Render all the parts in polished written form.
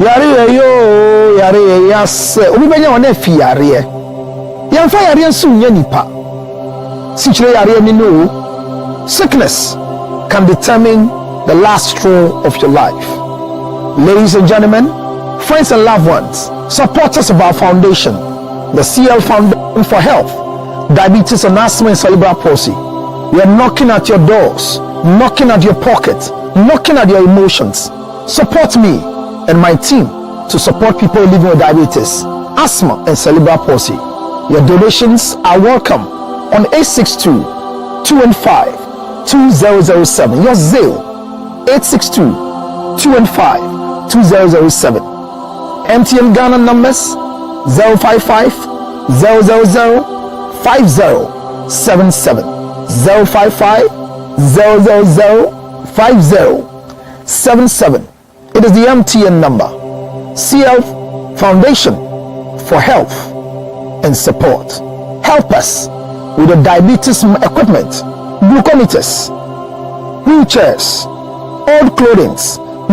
Yare yo, yare yes. Obi benya one fi yare. Yamfa yare nso nya nipa. Sichire yare ni no. Sickness can determine the last straw of your life. Ladies and gentlemen, friends and loved ones, supporters of our foundation, the CL Foundation for Health, Diabetes and Asthma and Cerebral Palsy. We are knocking at your doors, knocking at your pockets, knocking at your emotions. Support me and my team to support people living with diabetes, asthma, and cerebral palsy. Your donations are welcome on 862-215-2007. Your Zelle 862-215-2007. MTN Ghana numbers 055 000 5077 055 000 5077. It is the MTN number. CL Foundation for Health and Support. Help us with the diabetes equipment, glucometers, wheelchairs, old clothing,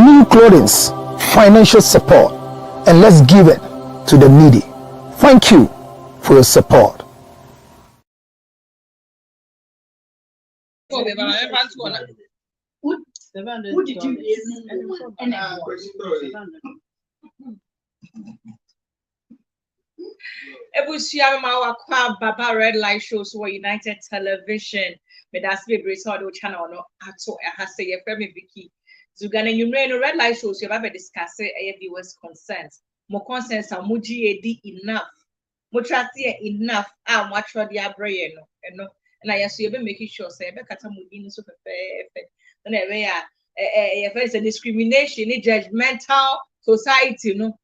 new clothing, financial support, and let's give it to the needy. Thank you for your support. Who did you Ebusia Mawa Baba Red Light Shows were United Television. But that's the brace or channel no ato has say your friend Vicky. Zugana you know Red Light Shows you have discussed a viewers concerns. More concerns are muji enough. Mutrati enough. Ah, much for the abrain no. And I assume you're making sure say Becca Mudin so perfect. And if there's a discrimination, a judgmental society, no.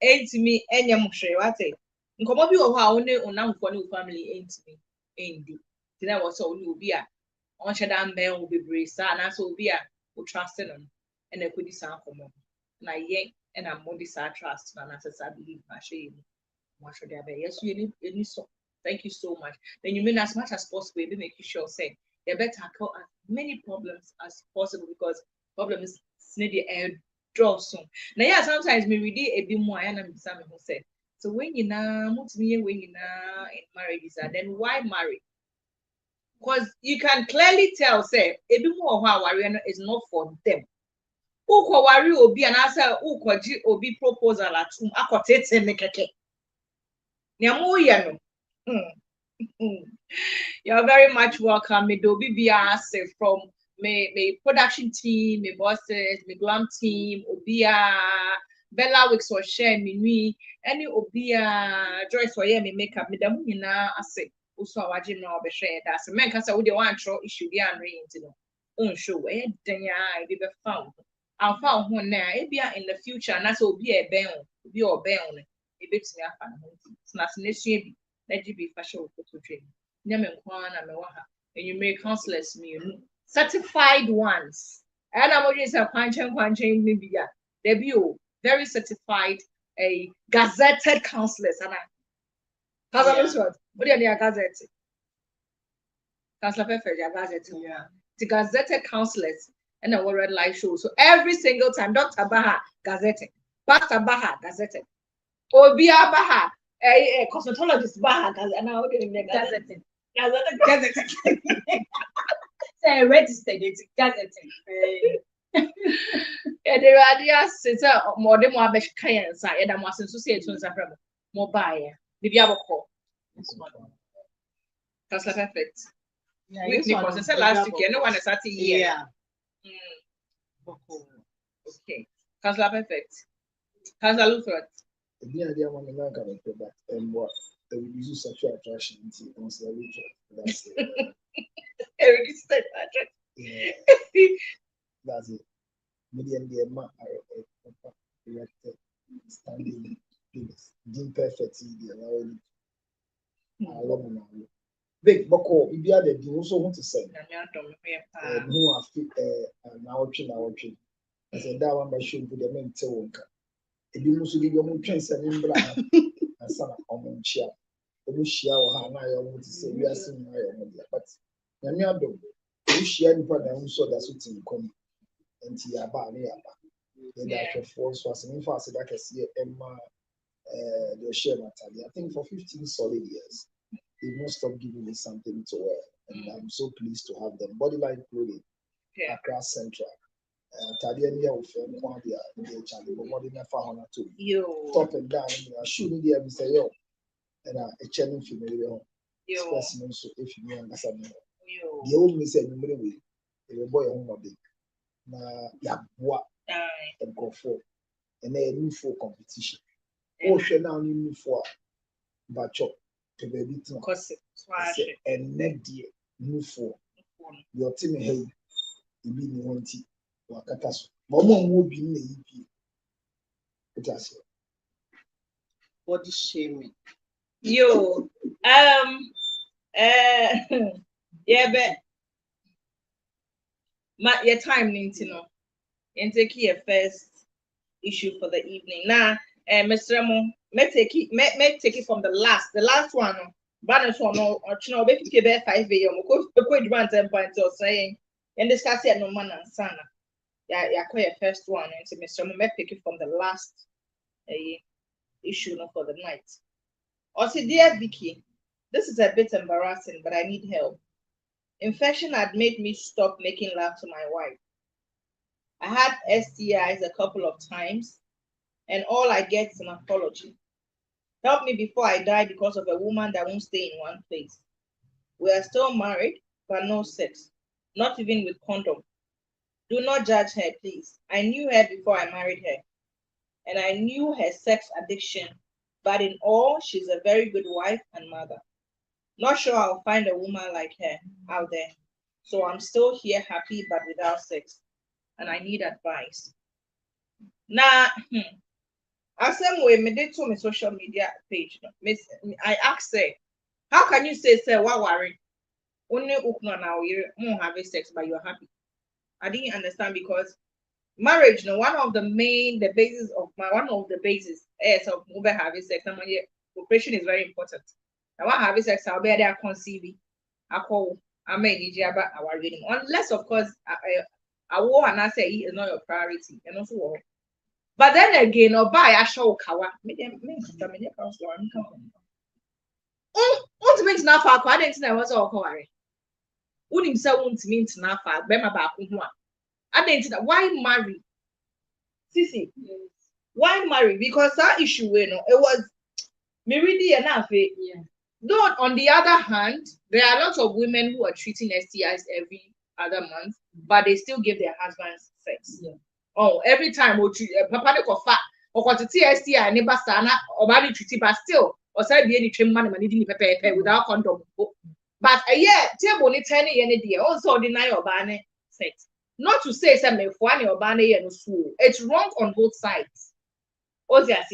Ain't me any mushe what say. Nkomo bi wo ho a woni onamfo ne family ain't me endi. Tina wo so woni obi a on sheda mbe wo bebre sa na so obi a wo trust no and e kodi sa komo. Na ye and am modi sa trust na na sa believe ma she mu. Mo should have yes you any so. Thank you so much. Then you mean as much as possible be make sure say you better tackle as many problems as possible because problems need the air draw soon. Now yeah, sometimes me read a bit more and I'm who said. So when you now in marriages, then why marry? Because you can clearly tell, say, a bit more how warrior is not for them. Who ko worry obi and answer who ko ji obi proposal at akotete mekeke. Nyamu yano. You're very much welcome. Me do be say from me production team, me bosses, me glam team, obia Bella Wicks or share me any obia Joyce or me makeup me damu na ase uso awaje na obehwe that se men kasa wo de wan tro issue bi anre yinti no on show e denya e be found and found ho na e bia in the future na so obi e ben obi o ben no e betimi afa na ho na se nesua bi na gibi fa show photo train nyame nkwa na me wa ha enyume counselors me certified ones and I'm always a kwanchen me bia debut very certified, a gazetted counselors. And what are you gazetted? Counselor Perfect, gazetted. Yeah. The gazetted counselors and a red light show. So every single time, Dr. Baha gazetted, Pastor Baha gazetted, Obia Baha, a cosmetologist Baha gazetted, and I would gazetted. Gazetted. Say registered, it's gazetted. The idea says more than one best clients. I had a mass association more buyer. The Biaboko. That's perfect. Because last week, no one is at here. Okay. Councillor Perfect. Councillor Luther. The idea one in America, but what they will use sexual attraction into Councillor Luther. That's it. Yeah. That's it. Million dear man are erected, standing, doing perfect in the allowing. Big Boko, if you are the also want to say, no, I feel now train. I said that one by showing to the men to if you must give your own trains and in black and some common chair. The Lucia or Hana, I want to say, we are seeing my idea, but Yamiado, Lucia, and so that's what's in common. And Tiaba, the force was in fast that I can see Emma the share Natalie. I think for 15 solid years, they've not stopped giving me something to wear. And I'm so pleased to have them. Bodyline clothing across Central. Tadia near with one year, the Charlie, but more than a fahona too. Top and down, shooting the Mr. Yo, and a channel female specimen. So if you understand, the old Miss and Mary, a boy on my big. Now, yeah, what and go for and then new for competition. Oh, she now new for but chop to baby to and next year, new for your team. Hey, you be the one tea. Wakataso. Mama will be in the EP. It has body shaming. Yo, yeah, but your time needs to know. And take your first issue for the evening. Now, Mr. Ramo, may take it from the last one. Balance one or no, basically 5 a.m. Quite run 10 points or saying, and discuss it no man and sana. Yeah, quite a first one, and so Mr. Ramo may pick it from the last issue for the night. Also, dear Vicky, this is a bit embarrassing, but I need help. Infection had made me stop making love to my wife. I had STIs a couple of times, and all I get is an apology. Help me before I die because of a woman that won't stay in one place. We are still married, but no sex, not even with condom. Do not judge her, please. I knew her before I married her, and I knew her sex addiction, but in all, she's a very good wife and mother. Not sure I'll find a woman like her out there. So I'm still here happy, but without sex, and I need advice. Now, as same way, me did to my social media page. I asked her, how can you say, what worry? Only ukna now you won't have sex, but you're happy. I didn't understand because marriage, one of the basis of of having sex. Cooperation is very important. I want having sex, I'll be there conceiving. I call, I made about our reading. Unless, of course, I war and I say it is not your priority. And also, but then again, or buy a show kawa. Won't mean now for I didn't know what's all correct. Wouldn't say won't mean to now for Bema back one. I didn't know why marry. Sissy, why marry? Because that issue, it was me really enough. Yeah. Though on the other hand, there are lots of women who are treating STIs every other month, but they still give their husbands sex. Yeah. Oh, every time we treat Papa de Kofa or what to STI neighbor sana or body treaty, but still, or say the any trim money without condom. But a year, table ni 10 any day, also deny or ban sex. Not to say something for any or ban and so it's wrong on both sides. Yes.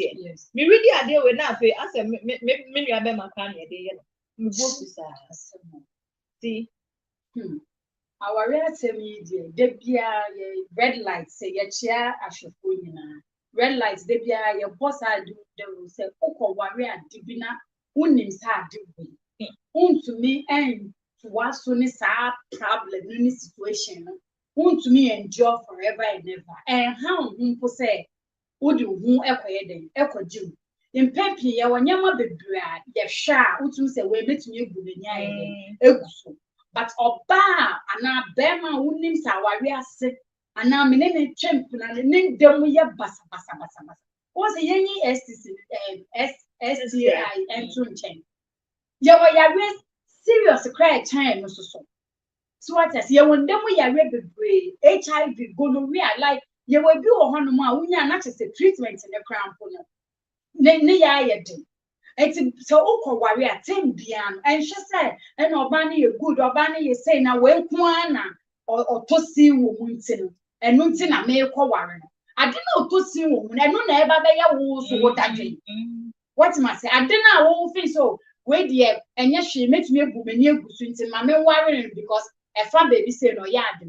Me really are there when I say, I said, maybe I bet my family a see. Our reality media, they be a red lights, say your chair, I should put in red lights, they be a your boss. I do, they will say, Oko warrior, Dibina, names had to me, and to what soon is our problem in this situation, to me endure forever and ever. And how people say, would you who echo June? In Pepi, ya wanyama bebra, ya sha, utu se we met me eguso. But oba, ana bema unim sa waria se, ana menene champion, and then demu ya basa. Was a yenny STI and Tunchen. Ya wa ya serious cry time, so. So what as ya when demu ya bebre, HIV, gonorrhea, like you will be a honor, we are not just a treatment in the crown. It's so okay, warrior, 10 beyond, and she said, and Obani, a good Obani, you say now, well, Kwana or to see woman, and Muntin, a male warrior. I didn't know to see woman, I don't ever be a wool, so what I drink. What must say? I didn't know all things so. Wait, dear, and yes, she makes me a woman near Guswin, my man warrior because a fun baby said, no, yard.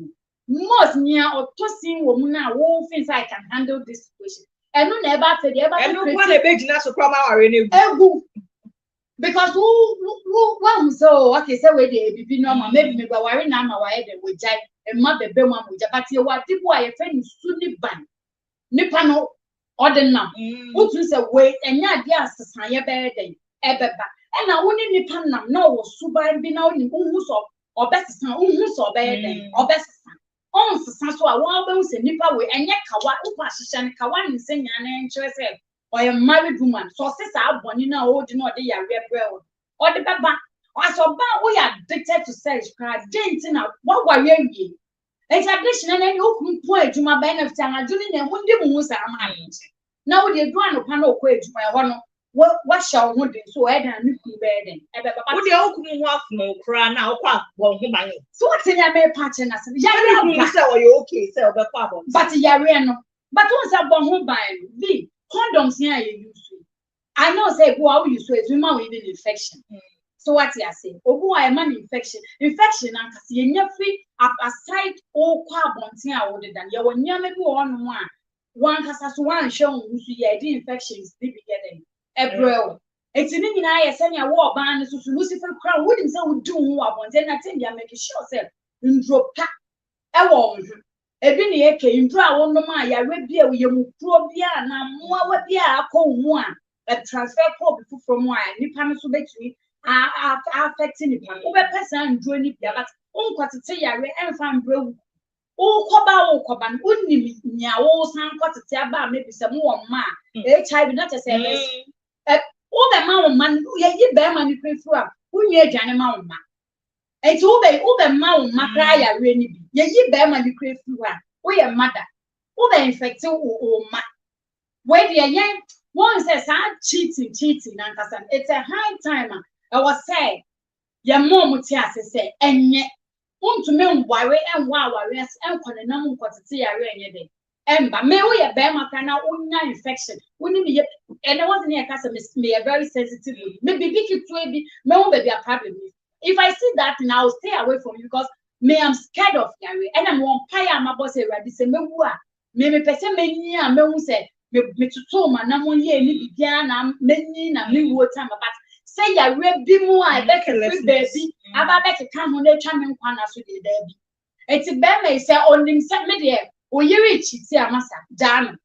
Most near or tossing woman now, all things I can handle this situation. And no never said ever. And no one a big national from our because who so okay, so we did be normal, maybe me go worry now my head with jai and mother be one with but you what people are friend sunny ban. nipa no ordinary what you say wait enya dia asesa ye be den ebeba e na woni nipa nam na wo suban bi na woni hu so obesesa hu so be den obesesa on sesa so a wo be hu se nipa we enye kawa upa hihye ne kawa ne senya na enkyere se or a married woman so sesa aboni na o di na ode yare brɛ o de beba aso ba we are addicted to sex card dent na what were you it's addiction na you kun po adwuma benefit na adwuni na mu ndi mu sa ama na wo de do anopa na okɔ adwuma e hɔ no wa hya wo de so e dan ne kun be den e be baba wo de okunu ho afno kra na okɔ abɔ ho ban so what in ya me patch na se yare you say o you okay say o be kwa abɔ but yare no but once abɔ ho ban bi condoms here you use I know say go how you so it's woman with infection so what you say obu a man infection and cause you free aside all kwa bontin a wo de dan ye wo nyame bi wo no a one kasa so one show who so ye the infections be getting ebrel eti ni nyina ye senya wo ban no so Lucifer crown wouldn't say we do ho abontin na tin dia make sure say ndropa e wo ho ebi ne ye ke ndro a wo no ma ya re bia wo ye mu pro bia na moa wa bia akɔ hu a transfer code from one nipa no so betumi affecting nipa wo be person ndro ni bia but unkwatete yare emfa mbrewu ukoba no unnim nya wo san kwatete aba maybe se mo wo ma HIV not say yes wo be ma wo man ye yi be ma ni prefu a unye adwane ma wo ma enti wo be ma wo ma kra yare ni bi ye yi be ma ni prefu a wo ye mother wo be infect wo ma where the yen one says cheating and it's a high time I was say your mom would say enye want to men worry and worry and konenam kwatete yare enye de emba me we be maka na unya infection woni me and I wasn't here cause me a very sensitive maybe big it to be me won be a problem if I see that now I'll stay away from you because me I'm scared of yare and I'm one pie my boss say ready say me wu a me person me ni a me hu say me tutu ma na mo ye ni bibia na menyi na me wo time but say ya re bi mu a be free baby aba be ka ho na twa me nkwa na so de da bi eti be me say onim say me de o yiri chiti amasa jano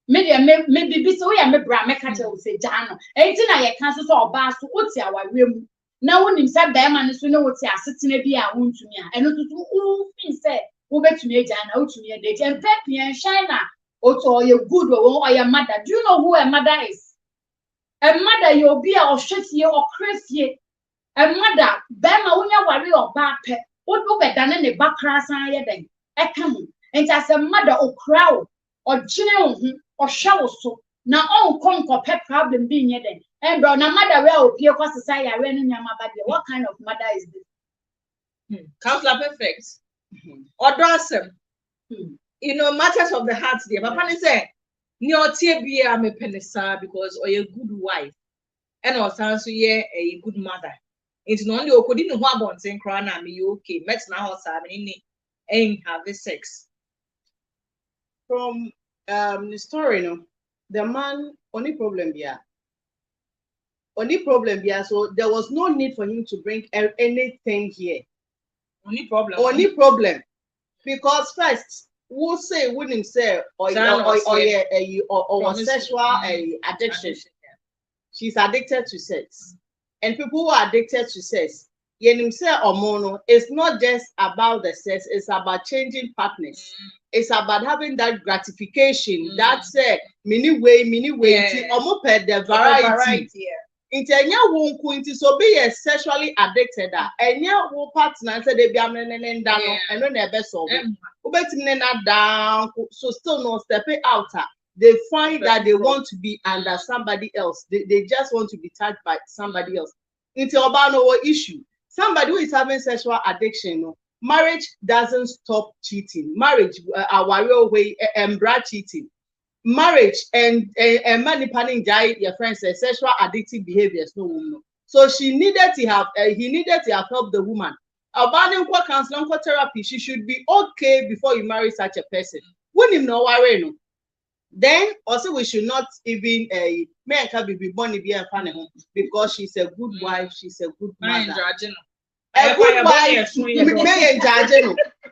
me de me bibi so ya me bra me ka che o say jano eti na ye kan so oba so oti aware mu na wonim say be ma ne so ne woti asetena bi a wontumi a eno tutu u fin say wo betumi jana wotumi de je mpe pia shine Oto you good or your mother. Do you know who a mother is? A mother you'll be or shit ye or crazy. A mother, Bema when you worry or back pet, what will be done in the back class then? A come and as a mother or crowd or general or shower so now all conquer pet problem being here then. And bro, no matter where or peer cost society I ran in your mother. What kind of mother is this? Counselor perfect. Or awesome. You know, matters of the heart there. Papa say, "Nyo tie bia me penisa because or a good wife, and also a good mother. It's not only okodi no ho abonten kra na me okay. Met na ho sa me ni ain't have sex." From the story, no, the man only problem bia. So there was no need for him to bring anything here. Only problem. Because first. Who say wouldn't say or sexual addiction. She's addicted to sex. And people who are addicted to sex, it's not just about the sex, it's about changing partners. It's about having that gratification, that's many way, the variety. Intenya wonku inti so be sexually addicted enya wo partner say they be amnene nda no eno na ebe so ubetimi na down so still no step out they find that they want to be under somebody else they just want to be touched by somebody else inti oba no issue somebody who is having sexual addiction no marriage doesn't stop cheating marriage our real way cheating marriage and money planning guy your friend says sexual addictive behaviors no woman. So he needed to have helped the woman. Abandoning counseling therapy, she should be okay before you marry such a person. When you know worry, then also we should not even man can be born and funny because she's a good wife, she's a good mother. A good wife,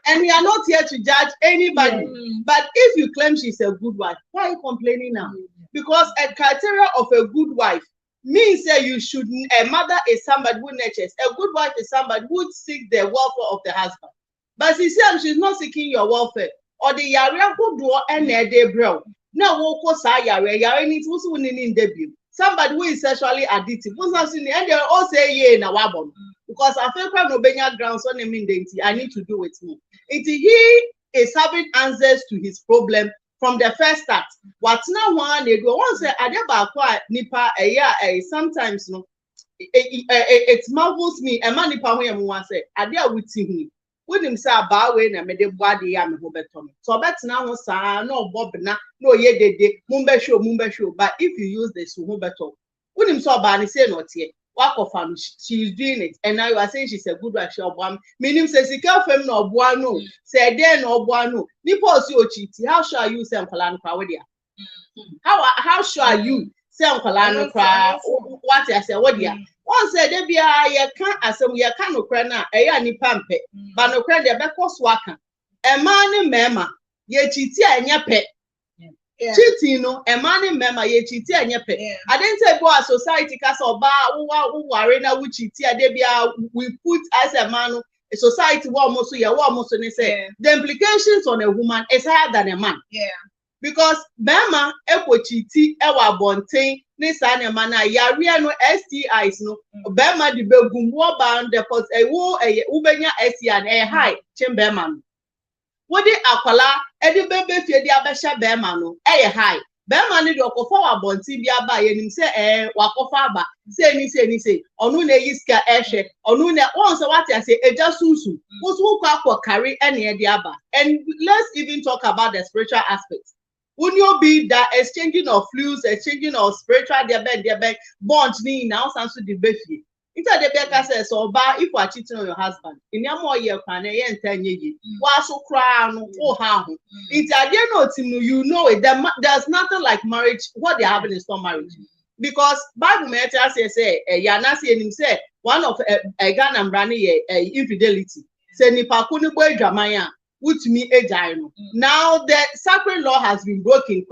And we are not here to judge anybody. But if you claim she's a good wife, why are you complaining now? Because a criteria of a good wife means that you should, a mother is somebody who nurtures. A good wife is somebody who seeks the welfare of the husband. But she's not seeking your welfare. Or the yare good door and they bro. Now, woko sa yare needs also winning in debut. Somebody who is sexually addictive. And they all say, yeah, na wabon. Because I feel quite no benya grounds on him in I need to do with me. He is having answers to his problem from the first start. What's now one they go once I never quite nipa a year sometimes no it marvels me a man nipa when you want say I dare with him. With him say about when I made the body am betom. So bet now no bob na no ye de mumbe show. But if you use this who better with him so bad say not here. Work of family, she's doing it, and now you are saying she's a good wife. Meaning, says she can't fem no buano, say then no buano. Nipples you cheat. How shall you say Uncle Crowdia? How shall you say Uncle Cry? What I say, what dear? One said, there be a can't as some ya can't no crana, a yani pampe, but no credit the back was waka. A man in Mema, ye cheat and ya pet. Cheating, no, a man in Mema, ye cheat and ya pet. I didn't say go a society castle bar who are in a which we put as a man, a society almost say the implications on a woman is higher than a man. Yeah. Because Bama epo chiti ewa bonten ni sane mana yare no STIs no Bama di begumbo ba deposit ewo ubenya STI na high chem Bama no wodi akwala edi bebe fie di abehye Bama no high Bama ni do kofa wa bonten bi aba yenim se wakofa aba se ni onu na yiska ehwe onu na won se what say eja susu wo kwa carry ene edi aba. And let's even talk about the spiritual aspects. Wouldn't you be that exchanging of fluids, exchanging of spiritual diabetes, bond ni now sans the befi. Inter the Becca says, so ba if you are cheating on your husband, in your more year can and 10 years, was so crown or how. It's a dear note you know it. There's nothing like marriage. What they have in store marriage. Because Bible matters say, Yanasi and him say, one of a gun and brandy infidelity. Say nipa kuni boy dramaya. Which me a gyno. Now the sacred law has been broken.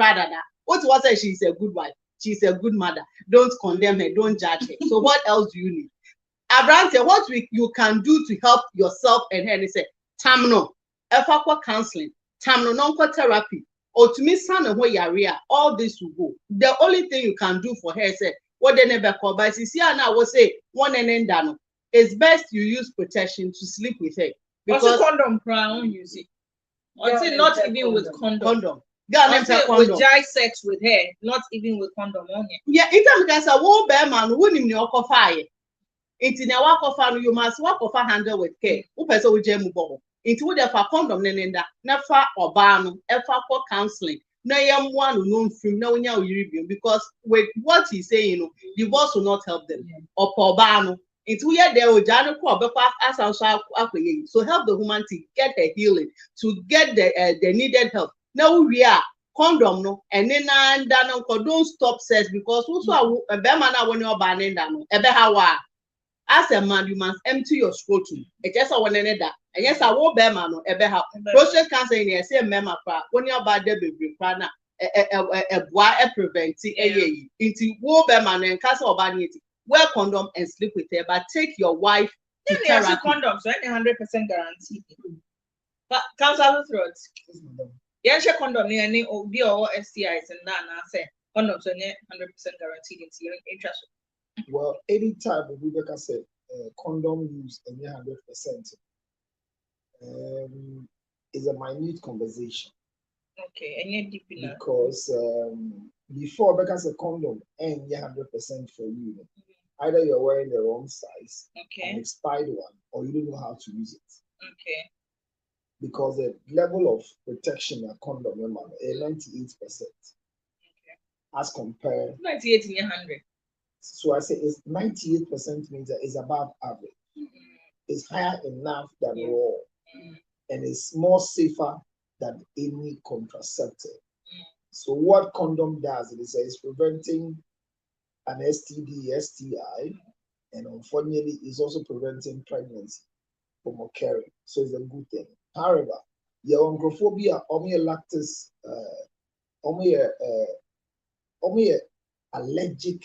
What was it? She's a good wife. She's a good mother. Don't condemn her. Don't judge her. So what else do you need? Abraham said, what you can do to help yourself and her? He said, Tamno, effort counseling, Tamno non therapy, or to me son of yarea. All this will go. The only thing you can do for her is what they never call. But see, now will say one and then done. It's best you use protection to sleep with her. Because condom crown use it. Until not even with condom. With dry sex with her, not even with condom on it. Yeah, it's because a woman bear man who in your fire. It's in a walk of fire, you must walk of a handle with care. Who person with Jemu Bobo? Into would have a condom nenda, never or ban, ever for counseling. No young one who known from knowing how you review because with what he's saying, divorce will not help them. Or for ban. It's weird there will so help the woman to get her healing, to get the needed help. Now we are condom no and then don't stop sex because also a man when you're banning down as a man you must empty your scrotum. It just a one another. And yes, I won't bear man no prostate cancer in the same member when you're bad baby prana a boy preventing into war bear man and castle banning. Wear condom and sleep with her, but take your wife to therapy. Condoms, right? 100% guaranteed. But cancer throat. Yes, condom near or STIs and then I say condoms are 100% guaranteed into your interest. Well, anytime Rebecca said condom use and 100% is a minute conversation. Okay, and you're deep enough. Because before Rebecca said condom and 100% for you. Either you're wearing the wrong size, an expired one, or you don't know how to use it. Okay. Because the level of protection at condom is 98%. Okay. As compared 98 in 100. So I say it's 98% means that it's above average. It's higher enough than raw, and it's more safer than any contraceptive. So what condom does is preventing an STD, STI, and unfortunately, it's also preventing pregnancy from occurring. So it's a good thing. However, your oncophobia, lactose, allergic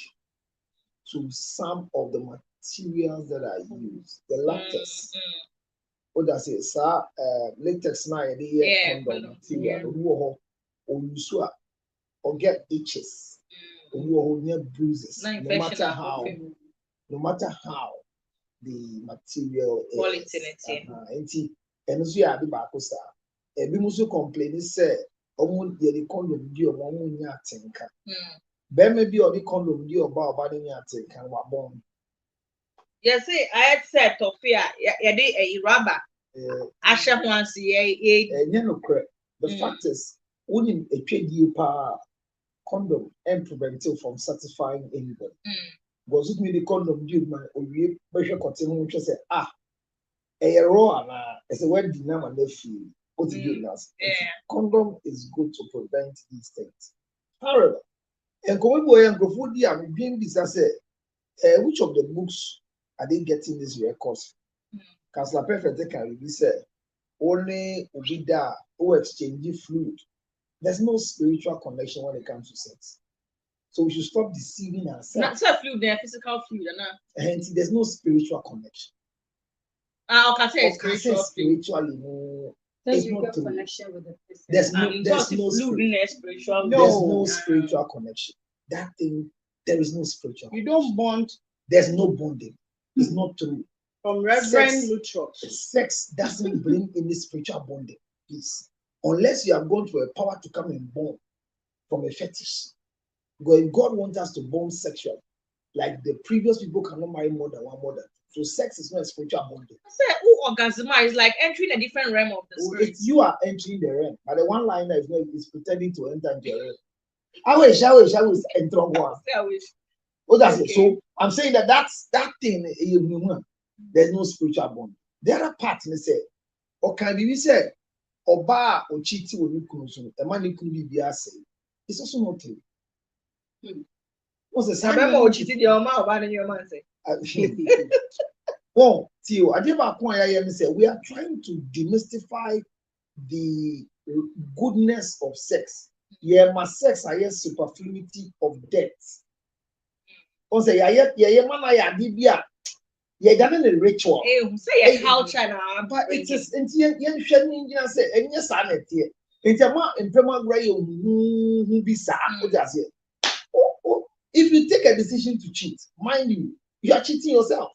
to some of the materials that are used. The lactose. What does it say? Latex na condom material. Or use or get itches. Or bruises. No matter how the material is. And so you are the bacosa. A bimuso complain say, almost the condom deal one yatinka. There may be only condom deal about body yatinka and what bone. Yes, I had said Tofia, a rubber. I shall once the fact is, wouldn't a trade you condom and preventive from satisfying anybody. Was it me the condom due my we pressure continue which say a raw as a word dinner and they feel what to do now. Condom is good to prevent these things. However, and going boy and go food I'm being this I say which of the books are they getting these records? Councillor Perfect can really say only Ubida who exchange fluid. There's no spiritual connection when it comes to sex. So we should stop deceiving ourselves. Not fluid, they're physical fluid, hence there's no spiritual connection. Okay, say spiritually, no. There's no connection with the person. There's no spiritual connection. That thing, there is no spiritual connection. You don't bond. There's no bonding. It's not true. From Reverend Lutros. Sex doesn't bring any spiritual bonding, please. Unless you have gone to a power to come and bond from a fetish. Because God wants us to bond sexually. Like the previous people cannot marry more than one mother. So sex is not a spiritual bonding. I said, orgasm is like entering a different realm of the spirit. You are entering the realm, but the one liner is pretending to enter into the realm. I wish enter one. I wish. Oh, that's it. So I'm saying that's that thing. There's no spiritual bond. The other part, they say, or can we say, Oba or cheating with you, a man could be say. It's also not true. What's the same? Cheating your mouth, and your man say. Well, Tio, I did about point I say we are trying to demystify the goodness of sex. Yeah, my sex I hear superfluity of death. Also, yeah, man, I did done a ritual. Say a culture, but it is say, and yes, I net here. It's a man in Pema Gray who be sad. If you take a decision to cheat, mind you are cheating yourself.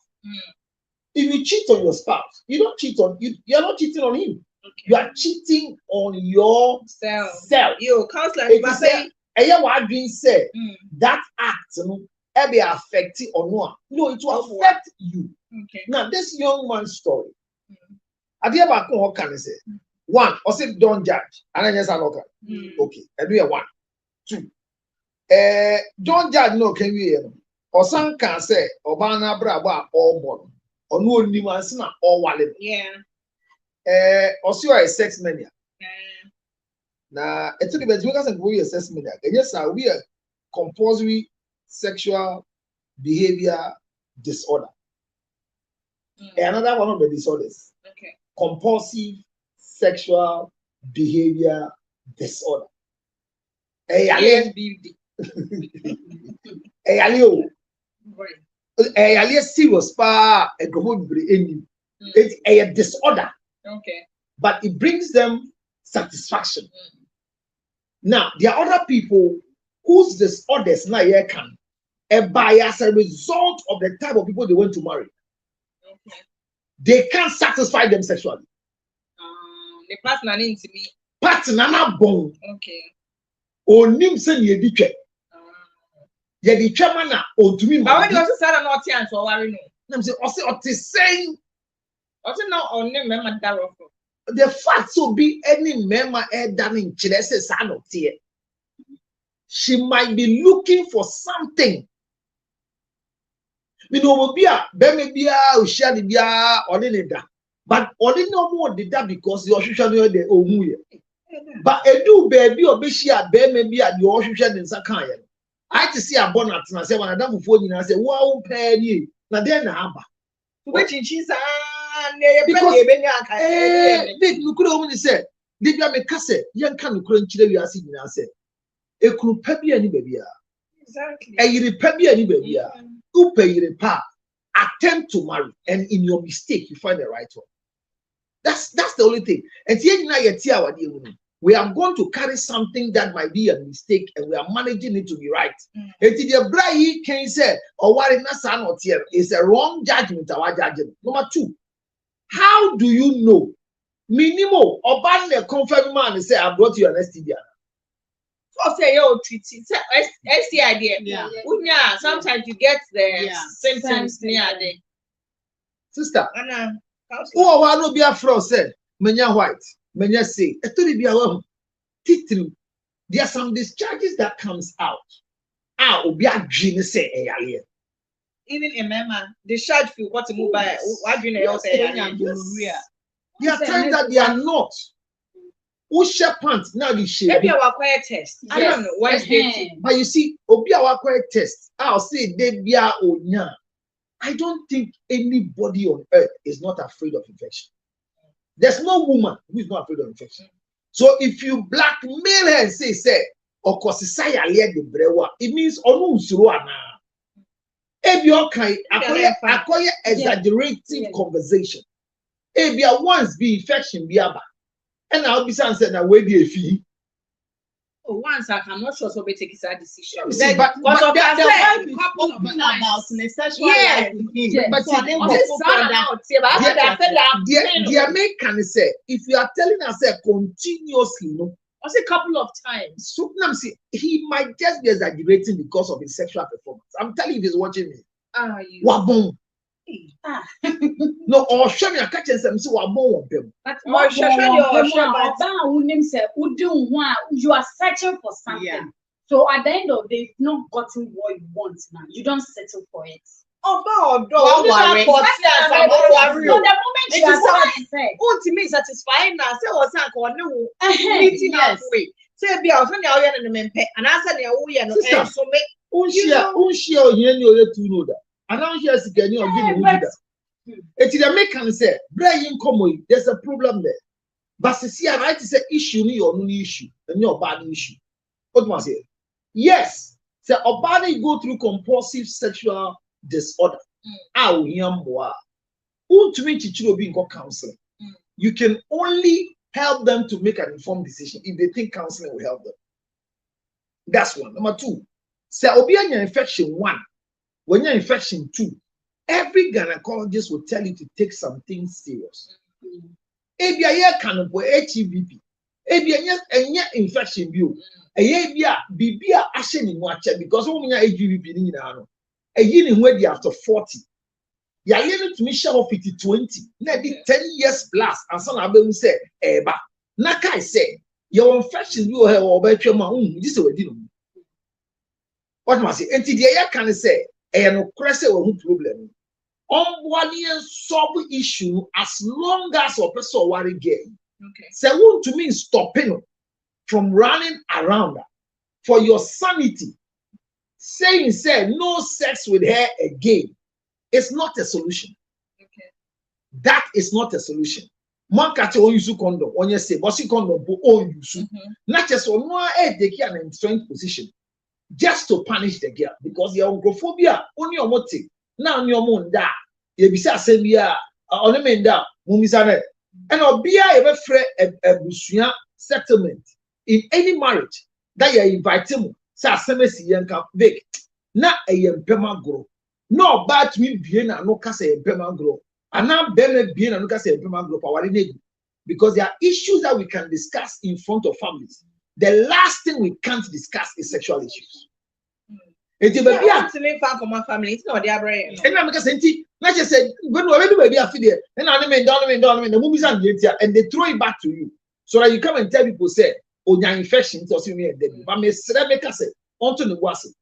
If you cheat on your spouse, you don't cheat on you. You are not cheating on him. Okay. You are cheating on yourself. You counselor, say, that act, be affected or not. No, it will affect you. Okay. Now, this young man's story. I did about what can I say? One, or say don't judge. And I just okay. Okay, and we are 1, 2. Don't judge. No, can we? Or some can say, Obana Braba or born, or no new one's not all wallet. Yeah. Or so a sex mania. Now, it's because we can't go a sex mania. Yes, we are compulsory sexual behavior disorder. Another one of the disorders. Okay. Compulsive sexual behavior disorder. Serious it's a disorder. Okay. But it brings them satisfaction. Now, there are other people whose disorders now can by as a result of the type of people they want to marry. Okay. They can't satisfy them sexually. The partner into me. Partner bone. Okay. Onim se ye di twa. Ye di twa mana ontumi. But when you also say not here so worry no. Nam say o saying also now on name member darofo. The fact so be any member done in chile say sa no tie. She might be looking for something. You know, be a o share the bia or the but only no more did that because the official the omuye. But edu baby or be share maybe at the official in Sakaya. I to see a bonnet and I say when I done before you I say wow penny. Now then haba. Which is big nukuro woman said, Libya me kase, young can crunch the Yasi said. A crew peppy any baby. Exactly. A yiri peppy any baby. Who pay your pa? Attempt to marry, and in your mistake, you find the right one. That's the only thing. And we are going to carry something that might be a mistake, and we are managing it to be right. And the Brahi can say, or what in son or here is a wrong judgment. Our judgment. Number two, how do you know? Minimo or ban the confirmed man and say, I brought you an STD. So say yo treaty. STI idea. Yeah. Sometimes you get the symptoms near the sister. Oh, I know be a fraud said, Menya white, Menya say, a to be alone. Titru. There are some discharges that comes out. Obi a dream say a even a mema, discharge feel what to move by. What do you know? There are times that they are not. Who share pants now the shape. Maybe our quiet test. I don't know. Why is it? But you see, Obi our quiet test. I'll say they be our own. I don't think anybody on earth is not afraid of infection. There's no woman who is not afraid of infection. So if you blackmail her and say, or cause the brewa, it means onu usuruana. If you can acquire exaggerated conversation. If you once be infection be aba. And I'll be saying that way be a fee. Once I'm not sure so we take that decision. But the American say if you are telling us continuously, no, I say a couple of times, so he might just be exaggerating because of his sexual performance. I'm telling you, if he's watching me. Wabon. No, or show me a catch and say wabon them. But you are searching for something. Yeah. So at the end of the day, you've not gotten what you want now. You don't settle for it. So the moment you are satisfied, to me satisfying now. Say what's that called? No, meeting halfway. Say be out when you're in the men and answer the oh so make unshare you to know that. And now here's again you give me that. It's the American say, Brian Comoy, there's a problem there. But see, I right to say issue ni or no issue, and your bad issue. What must I say? Yes, say a body go through compulsive sexual disorder. Counseling. You can only help them to make an informed decision if they think counseling will help them. That's one. Number two, say obianya infection 1. When you're infection 2, every gynecologist will tell you to take something serious. Ebia can go HEVP. Ebia infection view. Ebia bibia ashen in watch because when you HEVP ni na a year in after 40. Ya yenu to me show 50-20. Na be 10 years plus and son abe say eba. Na kai say your infection you have over this is what you know. What must I say? And the can say and crest or problem. One solve issue as long as a person worry again. Okay. So want to mean stopping from running around for your sanity. Saying no sex with her again is not a solution. Okay. That is not a solution. Man catch on use condom when you say bossy condom for all use. Not just on one they can in strength position. Just to punish the girl because your oncophobia only your motive. Now your moon da. You be say bia on men da mumisane. And obia ever free a busuya settlement in any marriage that you invite him. Say semesi yanka big. Na a yempema grow. No bad to me bien and no case yempema grow. And now ben bien and no case yempema grow power because there are issues that we can discuss in front of families. The last thing we can't discuss is sexual issues. It's a baby to me for my family. It's not their brain. And I'm saying, like I said, when we already baby are feeding, and I mean, the movies are and they throw it back to you. So that you come and tell people, say, oh, your infection, so see me and them. But me say, make us say, onto the was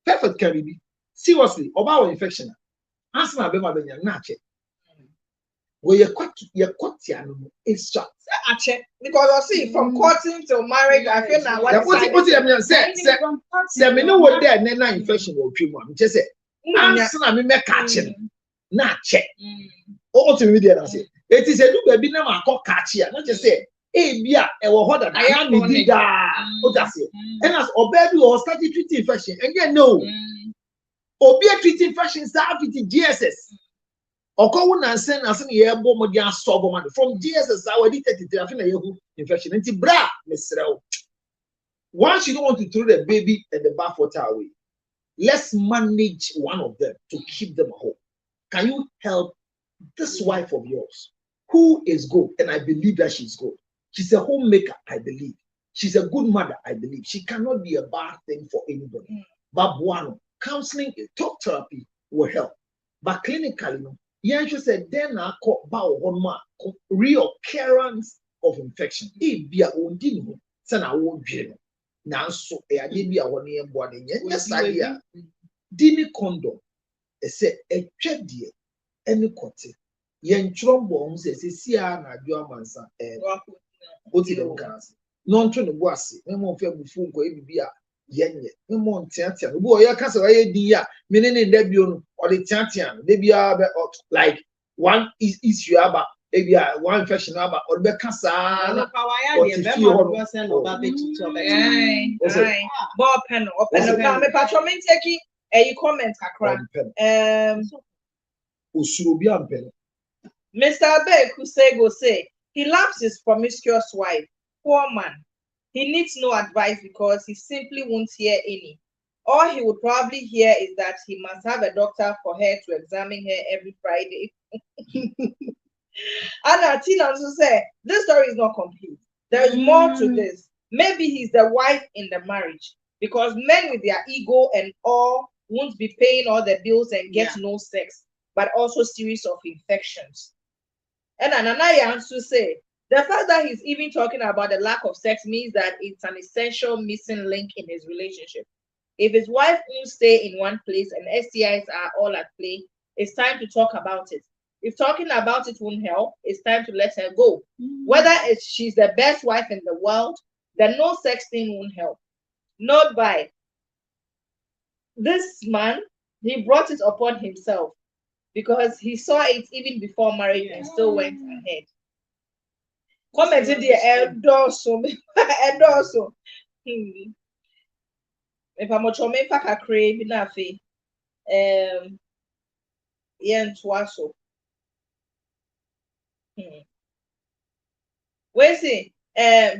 perfect can be seriously about infection. Answer my baby, not check. Well, you're quite it's short. Because I see from courting to marriage, I feel now what say me know what there and then infection will treat one. Just say, answer me make catching. Not check. Oh, to me, there I say, It is a new baby name I call Kachia. Not just say, hey, Bia, and what I am with that. What I say. And as Obedu or started treating infection, and yet no. Obia treating infection start with the GSS. Or go and send us in here, Bomodian Soberman from GSS. I already take it to infection. And bra, Mr. Once you don't want to throw the baby and the bathwater away, let's manage one of them to keep them home. Can you help this wife of yours who is good? And I believe that she's good. She's a homemaker, I believe. She's a good mother, I believe. She cannot be a bad thing for anybody. But one, counseling, talk therapy will help. But clinically, yeah, she said, then I call reoccurrence of infection. If be a wound, then I won't be. Now, so I did be a 1 year body. Yes, idea. Dini condom. I said, a check dear, any cote. Yen trombone says, see, I do a mansa. What did them cast? Non to the bossy, no more fair before going be a yen yet. No more Tiantian. Boy, I can't say, dear, meaning in debut or the Tiantian. Maybe like one is you about. Maybe one fashion about or be casa or to Bob pen open me patrolman taking a comment Mr. Beck who say he loves his promiscuous wife. Poor man. He needs no advice because he simply won't hear any. All he would probably hear is that he must have a doctor for her to examine her every Friday. Anna Tina also said, this story is not complete. There is more to this. Maybe he's the wife in the marriage because men with their ego and all won't be paying all the bills and get no sex, but also series of infections. And Ananaya also say, the fact that he's even talking about the lack of sex means that it's an essential missing link in his relationship. If his wife won't stay in one place and STIs are all at play, it's time to talk about it. If talking about it won't help, it's time to let her go. Whether she's the best wife in the world, the no sex thing won't help. Note by this man, he brought it upon himself because he saw it even before marriage and still went ahead. Comment in the endorso. If I'm a chome faka crave binafe, yen twaso. Wait, see,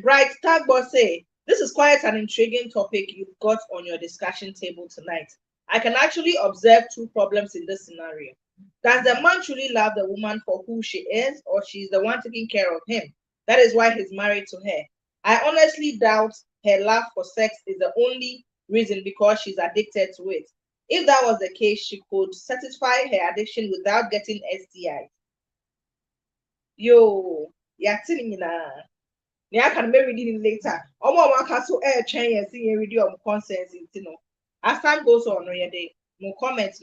Bright Tagbo say, this is quite an intriguing topic you've got on your discussion table tonight. I can actually observe two problems in this scenario. Does the man truly love the woman for who she is, or she's the one taking care of him? That is why he's married to her. I honestly doubt her love for sex is the only reason because she's addicted to it. If that was the case, she could satisfy her addiction without getting STI. Yo, yeah, telling me now. I can maybe read it later. One castle air chain and see a video of consensus, As time goes on, more comments,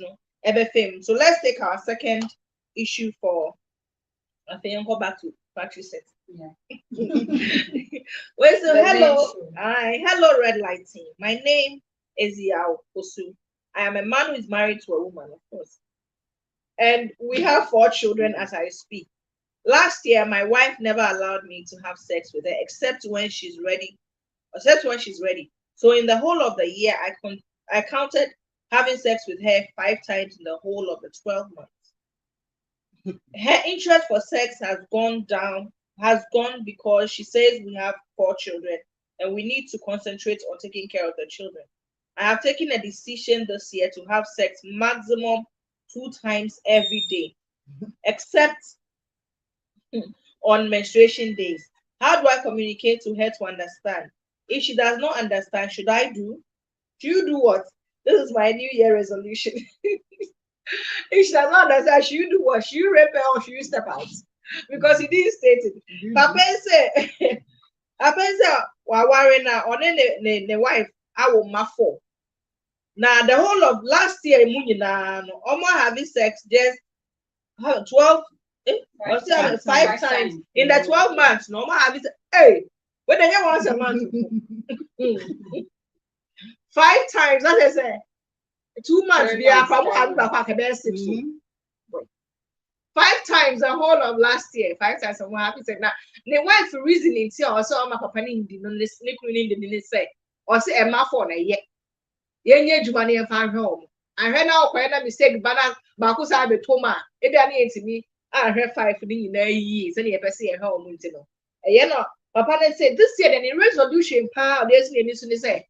fame. So let's take our second issue for I think go back to factory set. Yeah. Well, so hello. Hi, hello, Red Light team. My name is Yao Kosu. I am a man who is married to a woman, of course. And we have 4 children as I speak. Last year, my wife never allowed me to have sex with her except when she's ready. So in the whole of the year, I counted having sex with her 5 times in the whole of the 12 months. Her interest for sex has gone because she says we have 4 children and we need to concentrate on taking care of the children. I have taken a decision this year to have sex maximum 2 times every day, except on menstruation days. How do I communicate to her to understand? If she does not understand, should you do what? This is my New Year resolution. If she does not understand, should you do what? Should you rape her or should you step out? Because he didn't state it. Papa say, Wawarena or the wife, I will mafo. Now the whole of last year, almost having sex just 5 times in the 12 months. No more having hey, when they once a month. 5 times, that is 2 months. We are from 6. 5 times the whole of last year. 5 times I'm happy said now. The wife reasoning here also my papa in the no listening in the say or say a ma for na ye. Ye jumani and find home. I heard now quite a mistake, but Bakusa be toma. It didn't to me. I heard 5 in a years and you ever see a home. You know, papa then said this year the resolution power there's any to say.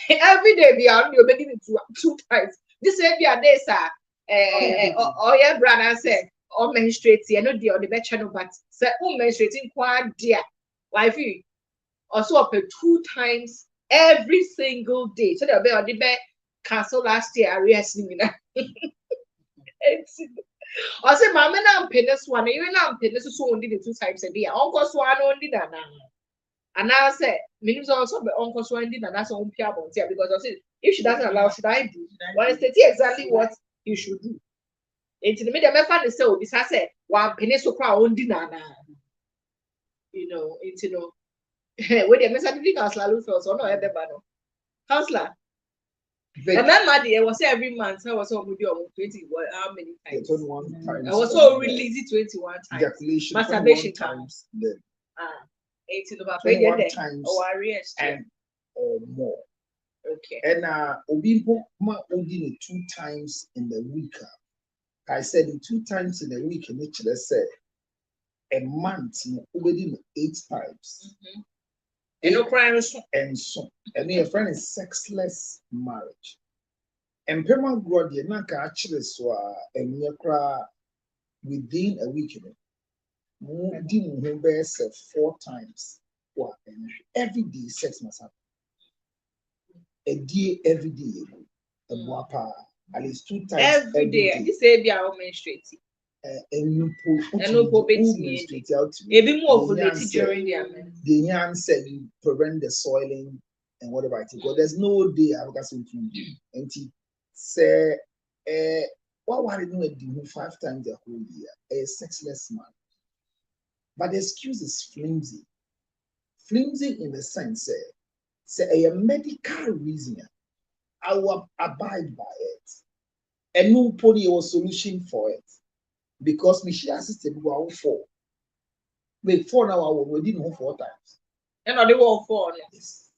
Every day we are beginning to 2 times. This every day, sir. Oh, yeah, brother said, or menstruate, you know, the better no, but say, menstruating quite dear. Wife, also up 2 times every single day. So they'll be on the bed cancel last year. I reassuming that. I said, Mamma, I'm paying this one, even I'm paying this so only the 2 times a day. Uncle Swan only that. And I said, means also the Uncle Swan did, and that's on Piabon because I said, if she doesn't allow, should I do? Well, it's exactly what you should do. It's in the middle of the so this I said, one penny so crowd on dinner. You know, it's where the message of counselor Luther or no other banner. Counselor. Remember, it was every month. I was on with you 21. How many times? 21 times. I was so released 21 times. Ejaculation. Masturbation times. Then. 18 over 21 times. And or more. Okay. And Obimpo ma only 2 times in the week. I said 2 times in a week, and let's say a month, already 8 times. And no crime and so. And your friend is sexless marriage. And Pema Grody, Naka actually saw and Yakra within a week. Didn't remember 4 times. Every day, sex must happen. A day, every day. A guapa, at least 2 times every day. You say be our menstruating. And no menstruate out. A bit more during the yarn said you prevent the soiling and whatever it is. Because there's no day I've got something to do. And he say, what did you do 5 times the whole year? A sexless man. But the excuse is flimsy. Flimsy in the sense, say a medical reason. I will abide by it. And no pony or solution for it. Because Michelle assisted were 4. Wait, 4 now we didn't hold 4 times. And they were 4. Yes.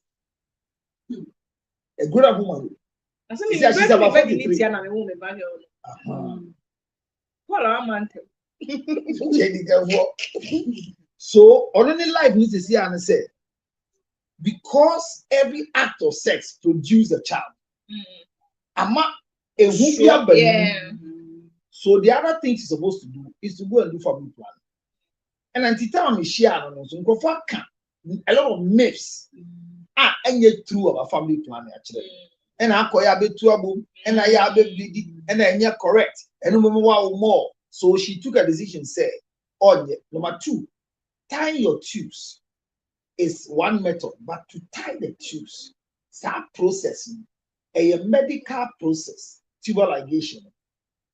A good woman. I said, she's about 43. Well, I'm so, on any life needs to see and say, because every act of sex produces a child. So the other thing she's supposed to do is to go and do family planning. And until time is shared on us, a lot of myths and yet true about family planning actually. And I call you trouble, and I have and then you're correct, and more. So she took a decision, say, number 2, tie your tubes is one method, but to tie the tubes, start processing a medical process, tubal ligation,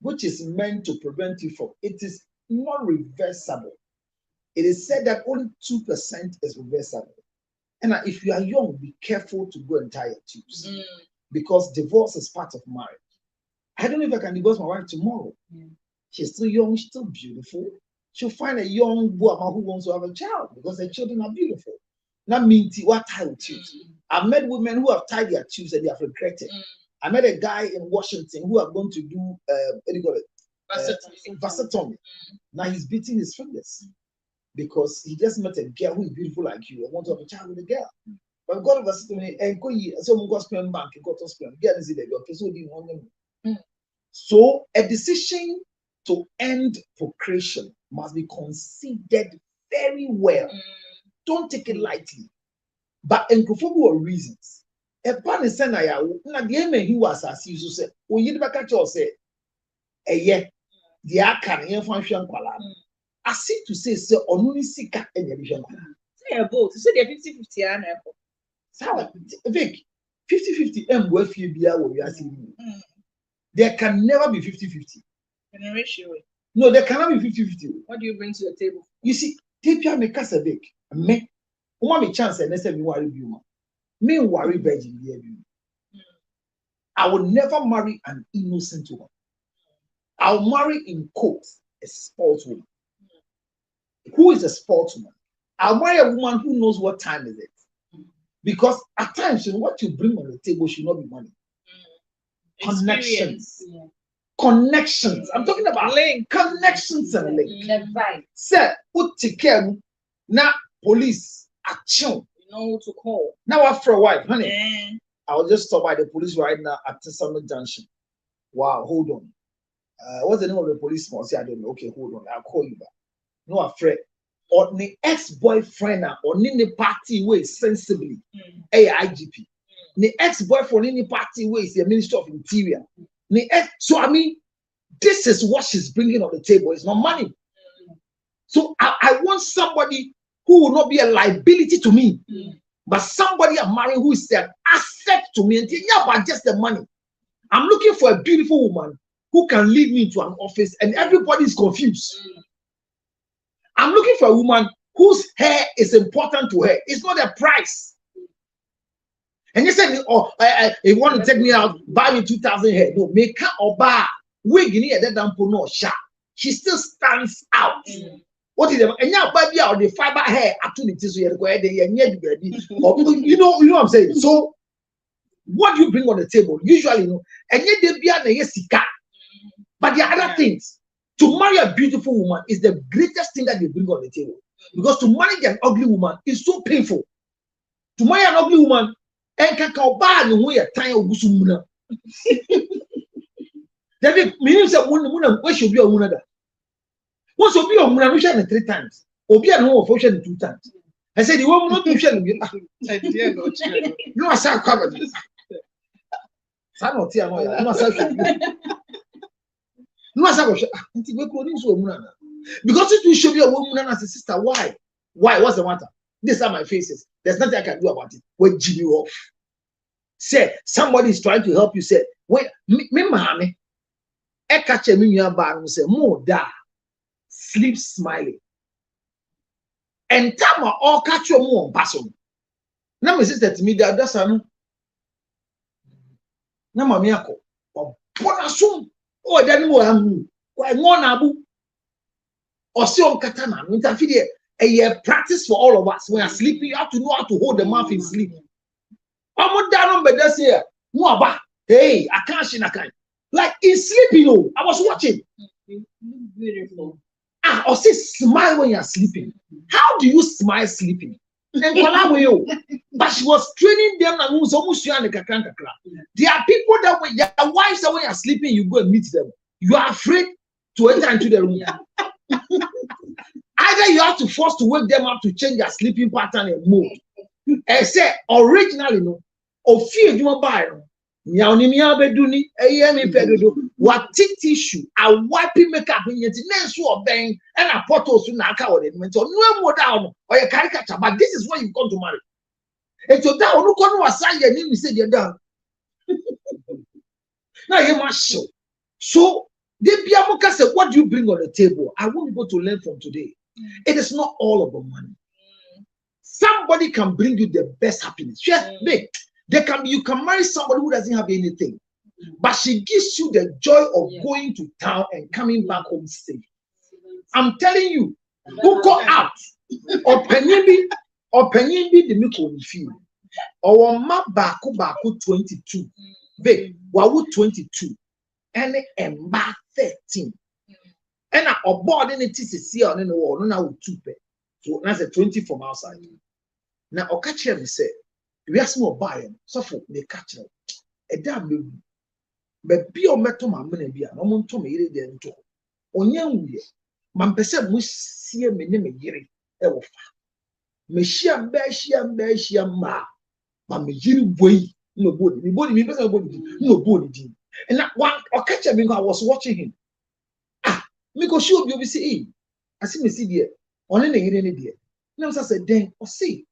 which is meant to prevent you from, it is not reversible. It is said that only 2% is reversible. And if you are young, be careful to go and tie your tubes because divorce is part of marriage. I don't know if I can divorce my wife tomorrow. She's still young, she's still beautiful. She'll find a young boy who wants to have a child because their children are beautiful. Not mean what tie with tubes. I've met women who have tied their tubes and they have regretted. I met a guy in Washington who are going to do what do you call it? Vasectomy. Now he's beating his fingers because he just met a girl who is beautiful like you and wants to have a child with a girl. But God of vasectomy and so go spend bank and got to spend. Girl is it so a decision to end procreation must be considered very well. Don't take it lightly. But in for reasons. A pan is saying, "I na the man he was as you say, oh, you never catch us say, yeah, the akan in function kwala." I see to say, sir, only sika and the say both. So they're 50-50 and so Vic, 50-50 M worth you be our there can never be 50-50. No, there cannot be 50-50. What do you bring to the table? You see, Tapia make us a big me. One chance and let's say we worry you. Me worry virgin. I will never marry an innocent woman. I'll marry in court a sportswoman. Who is a sportswoman? I'll marry a woman who knows what time is it. Because at times, what you bring on the table should not be money. Connections. Connections. I'm talking about connections and link. Sir, put care now police action. You know who to call. Now after a while, honey, I will just stop by the police right now at Summit Junction. Wow, hold on. What's the name of the police? I don't know. Okay, hold on. I'll call you back. No afraid. Or the ex-boyfriend or the party way sensibly. IGP. The ex-boyfriend in the party way is the Minister of Interior. So I mean, this is what she's bringing on the table. It's not money. So I want somebody who will not be a liability to me, but somebody I'm marrying who is an asset to me. And yeah, but just the money. I'm looking for a beautiful woman who can lead me into an office, and everybody is confused. I'm looking for a woman whose hair is important to her. It's not a price. And you said, oh, you want to take me out, buy me 2,000 hair. No, make her or buy. Wig in here, that damn no sharp. She still stands out. What is it? And now, baby, or the fiber hair, opportunity, so you're going to you know what I'm saying? So, what do you bring on the table? Usually, you know, and yet they be a yesika. But the other things, to marry a beautiful woman is the greatest thing that they bring on the table. Because to marry an ugly woman is so painful. To marry an ugly woman, and can come back and wear a tiny busumuna. That means that woman, where should be a woman? Once will be a woman, we shall 3 times. Or be a no function 2 times. I said, you won't not shall be. No, I saw covered. No, because it will show you a woman as a sister. Why? What's the matter? These are my faces. There's nothing I can do about it. We'll jig you off. Say somebody is trying to help you. Say, wait, me, mommy. I catch a million bar and say, more da. Sleep smiling. And time all catch your more person. Now, my sister to me, that's a no. Now, my miracle. Ponasum. Oh, then more am why more nabu or so katana. Interfere a practice for all of us. When you're sleeping, you have to know how to hold the mouth in sleep. I'm down on bed this year. Hey, I can't. Like in sleeping, oh, I was watching. Beautiful. Or say smile when you're sleeping. How do you smile sleeping? But she was training them. There are people that when their wives are when you're sleeping, you go and meet them. You are afraid to enter into the room. Either you have to force to wake them up to change their sleeping pattern and mode. And say originally, no, or fear you buy. What tissue, a wiping makeup in your next bang and a photo soon. I can't no more down or a caricature, but this is why you come to marry. And so that look on what sign your name, said you're done. Now you must show. So the Biamoka said, what do you bring on the table? I want people to learn from today. It is not all about money. Somebody can bring you the best happiness. Yes, you can marry somebody who doesn't have anything, but she gives you the joy of going to town and coming back home safe. I'm telling you, who go out or penny the milk feel or ma baku 22, babe, wawu 22, and emba 13, and a board in it is here on the wall, no 2 pay. So that's a 20 from outside. Now, Okachi me say. We are small buyer, so for the catcher. A damn baby. But be your metal, my money be an almost to me there. On young year, my person must see me name a year. Ever. Meshia Beshia Ma. Mamma, you boy, no body, no body. And that one or catcher because I was watching him. Because she will be see. I see me see there. On any dear. Now, I said, then, or see.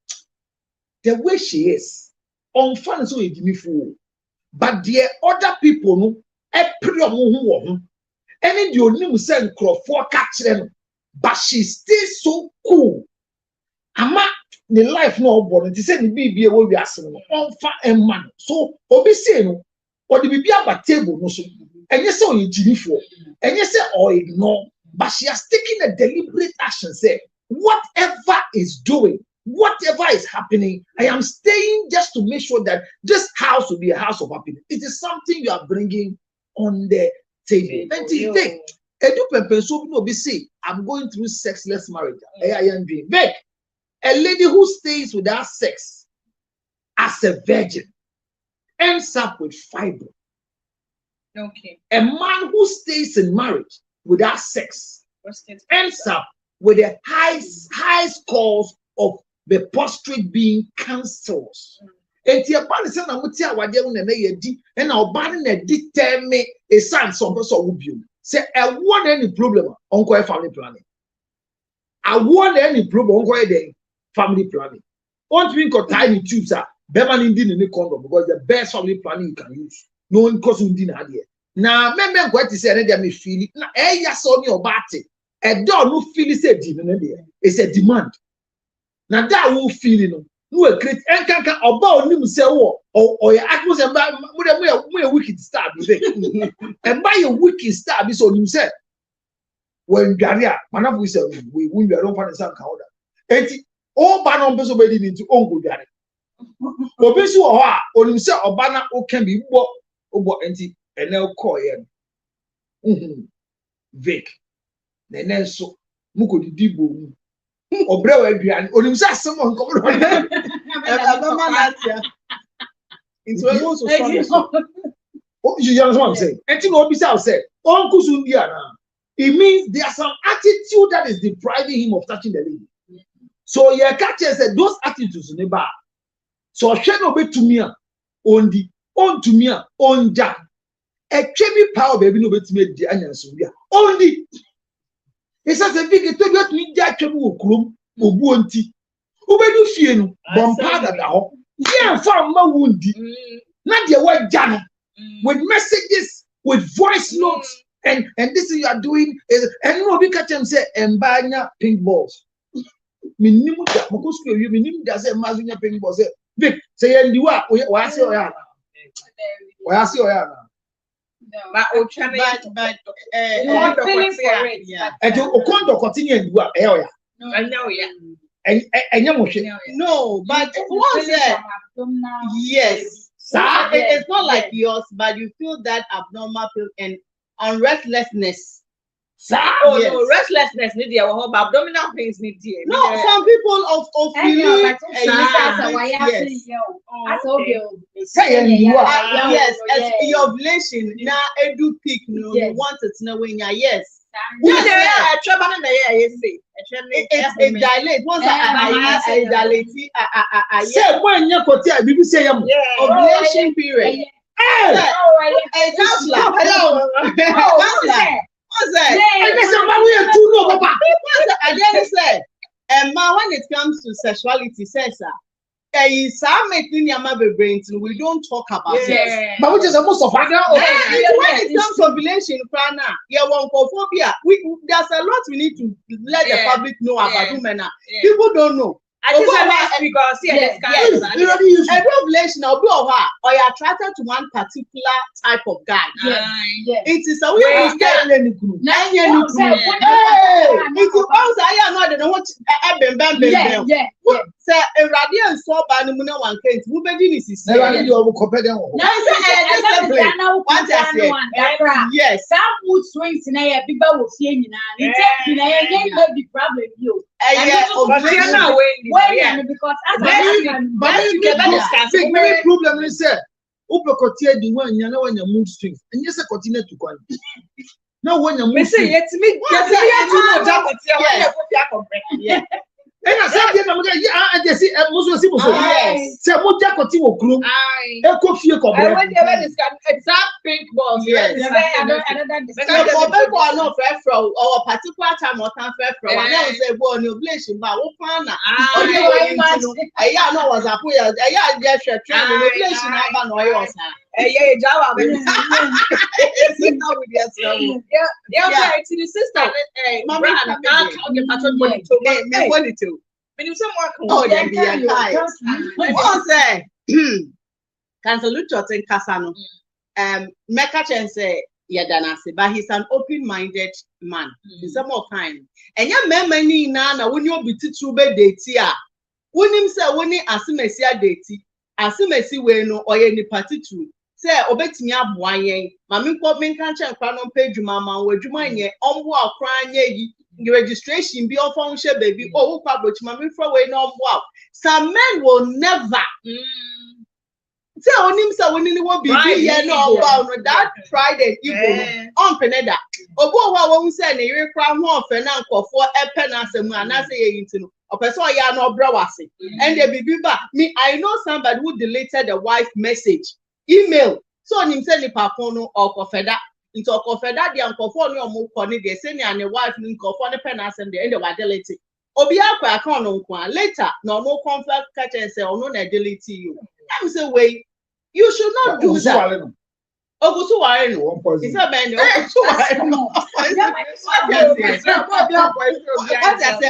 The way she is, on fun so it me fool. But the other people no, any the only send for catch them, but she's still so cool. Ama the life no born. It said the baby will be asking on fun and man. So obi say no, or the baby about table no so. And you say you Jimmy for, and you say or ignore. but she has taken a deliberate action. Say, whatever is doing, whatever is happening, I am staying just to make sure that this house will be a house of happiness. It is something you are bringing on the table. And you think, I'm going through sexless marriage. A lady who stays without sex as a virgin ends up with fibroid. Okay. A man who stays in marriage without sex ends up with the high scores of the prostate being cancers. And the abandon na muti awade na na yedi and na obane na determine a son some person will be. Say I want any problem on family planning. I want any problem on family planning. Want we got tiny tubes are better in the condom because the best family planning you can use. No one cause undin idea. Now, member going to say that me feel it. Now, ya saw me about it. A dog no feel it said it's a demand. Now that will feel it. No create and can about him say or your atmosphere we wicked star and by a wicked star is on himself. When Garia, man of we say we don't find some counter. And all banon person ready into Uncle Gary. Obesu or himself or banner or can be what anti and now call him. Vic. Then so Muko di Dibu. Or brother Adrian, or himself someone come on. It's almost so. What you young one say? And you know, besides said, Uncle Sundiana. It means there's some attitude that is depriving him of touching the lady. So your catcher said those attitudes in the bar. So share no be to me on the on to me on Jack. A chemi power baby no be to me the onions only. He says a big to let me Jack chemu okrum obuonti. Ubedu fie no bompada da ho. Yeah, farm ma wundi. Na de wa jano with messages, with voice notes. And this is you are doing is and you know we catch them say embanya pink balls. Minimum that you minimum that say mazunya pink balls say Vic say and you are why say oya but and you okondo continue and you are oya no but what say yes it's not like yours but you feel that abnormal pill and on restlessness. Oh yes. No, restlessness need there or abdominal pains need there. No, some people of feeling yes. Your ovulation now edu peak no you want it to know when you yes. Yeah, trouble in the air, you see. It dilates. Once I dilate, say when you go there, people say ovulation period. It's just like when it comes to sexuality, says we don't talk about it. But which is most of when it comes to ovulation, there's a lot we need to let the public know about women. People don't know. I just because every ovulation or you're attracted to one particular type of guy. It is a way to get it is also I am not the one say a radiant so bad one case moving is yes some mood swings in a big bowl of seeing the problem you because the problem is continue the one you know when your mood swings and yes continue to go now when your mood swings and I said, I just see most people say, what you continue to gloom. I could feel exact pink balls. Yes, people are not fair from or particular time or time fair from. I never say, well, no blessing, but what partner? I know was a poor, I just a trend, no blessing, I don't know yours. Java. Yeah, to the sister. Mama, cancel Luchot and Casano. Meka say but he's an open-minded man. Some more kind. And your memory now when you be true date here. When him say when he asimesia date, asimesi we no or any party too. Say obetimi aboa yen. Mami ko me kan che nkwa no page mama we dwuma yen ombo akran ye yi registration be on function baby. Oh, wo kwa mami fro we no ombo. Some men will never say on him say when anyone be here no about no that Friday evening on peneda obo wa won say na yire kra ho ofe na nkofo epe na asemu ana say ye yinti no opeso ya no bra wase and the bibi ba me I know somebody who deleted the wife message email so on him say ni papon no okofeda into okofeda dia nkofo no omo ko ni de say ni ane wife ni nkofo ne pe na asem de and they were delete obi akwa account no nkwa later no no conflict catch and say ono na delete you. I'm say wait, you should not do that. Ogusu ware no. It's a man. Ogusu ware no.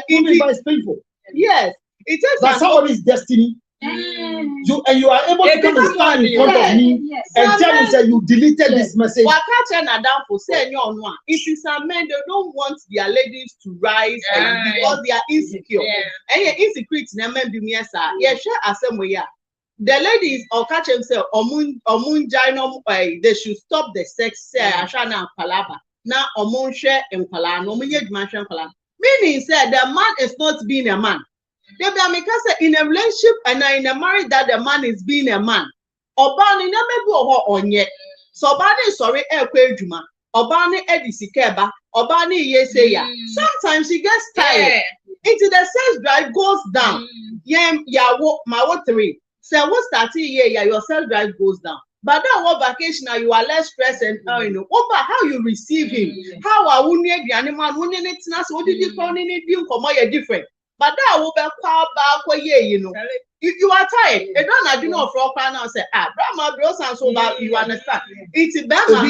It's painful. Yes, it is. But somebody's destiny. You are able to come and stand in front of me and tell me that you deleted this message. It is a men, they don't want their ladies to rise because they are insecure. And you're insecure in a man be me, sir. Yeah, sure, as some way. The ladies or catch themselves they should stop the sex say ashana palaba. Now omun share and pala no mansion pala. Meaning said the man is not being a man. They be in a relationship and in a marriage that the man is being a man. Obani na mebu oho onye. So obani sorry juma. Obani edisikeba. Obani yeseya. Sometimes he gets tired. Into the sex drive goes down. Yawo mawo 3. So what starting here, your self drive goes down. But then what vacation you are less stressed and over how you receive him. How are we need the animal? What did you call in come on different? But that will be back you know. You are tired. You don't do not for now say Brahma bros and so that you understand. It's better. But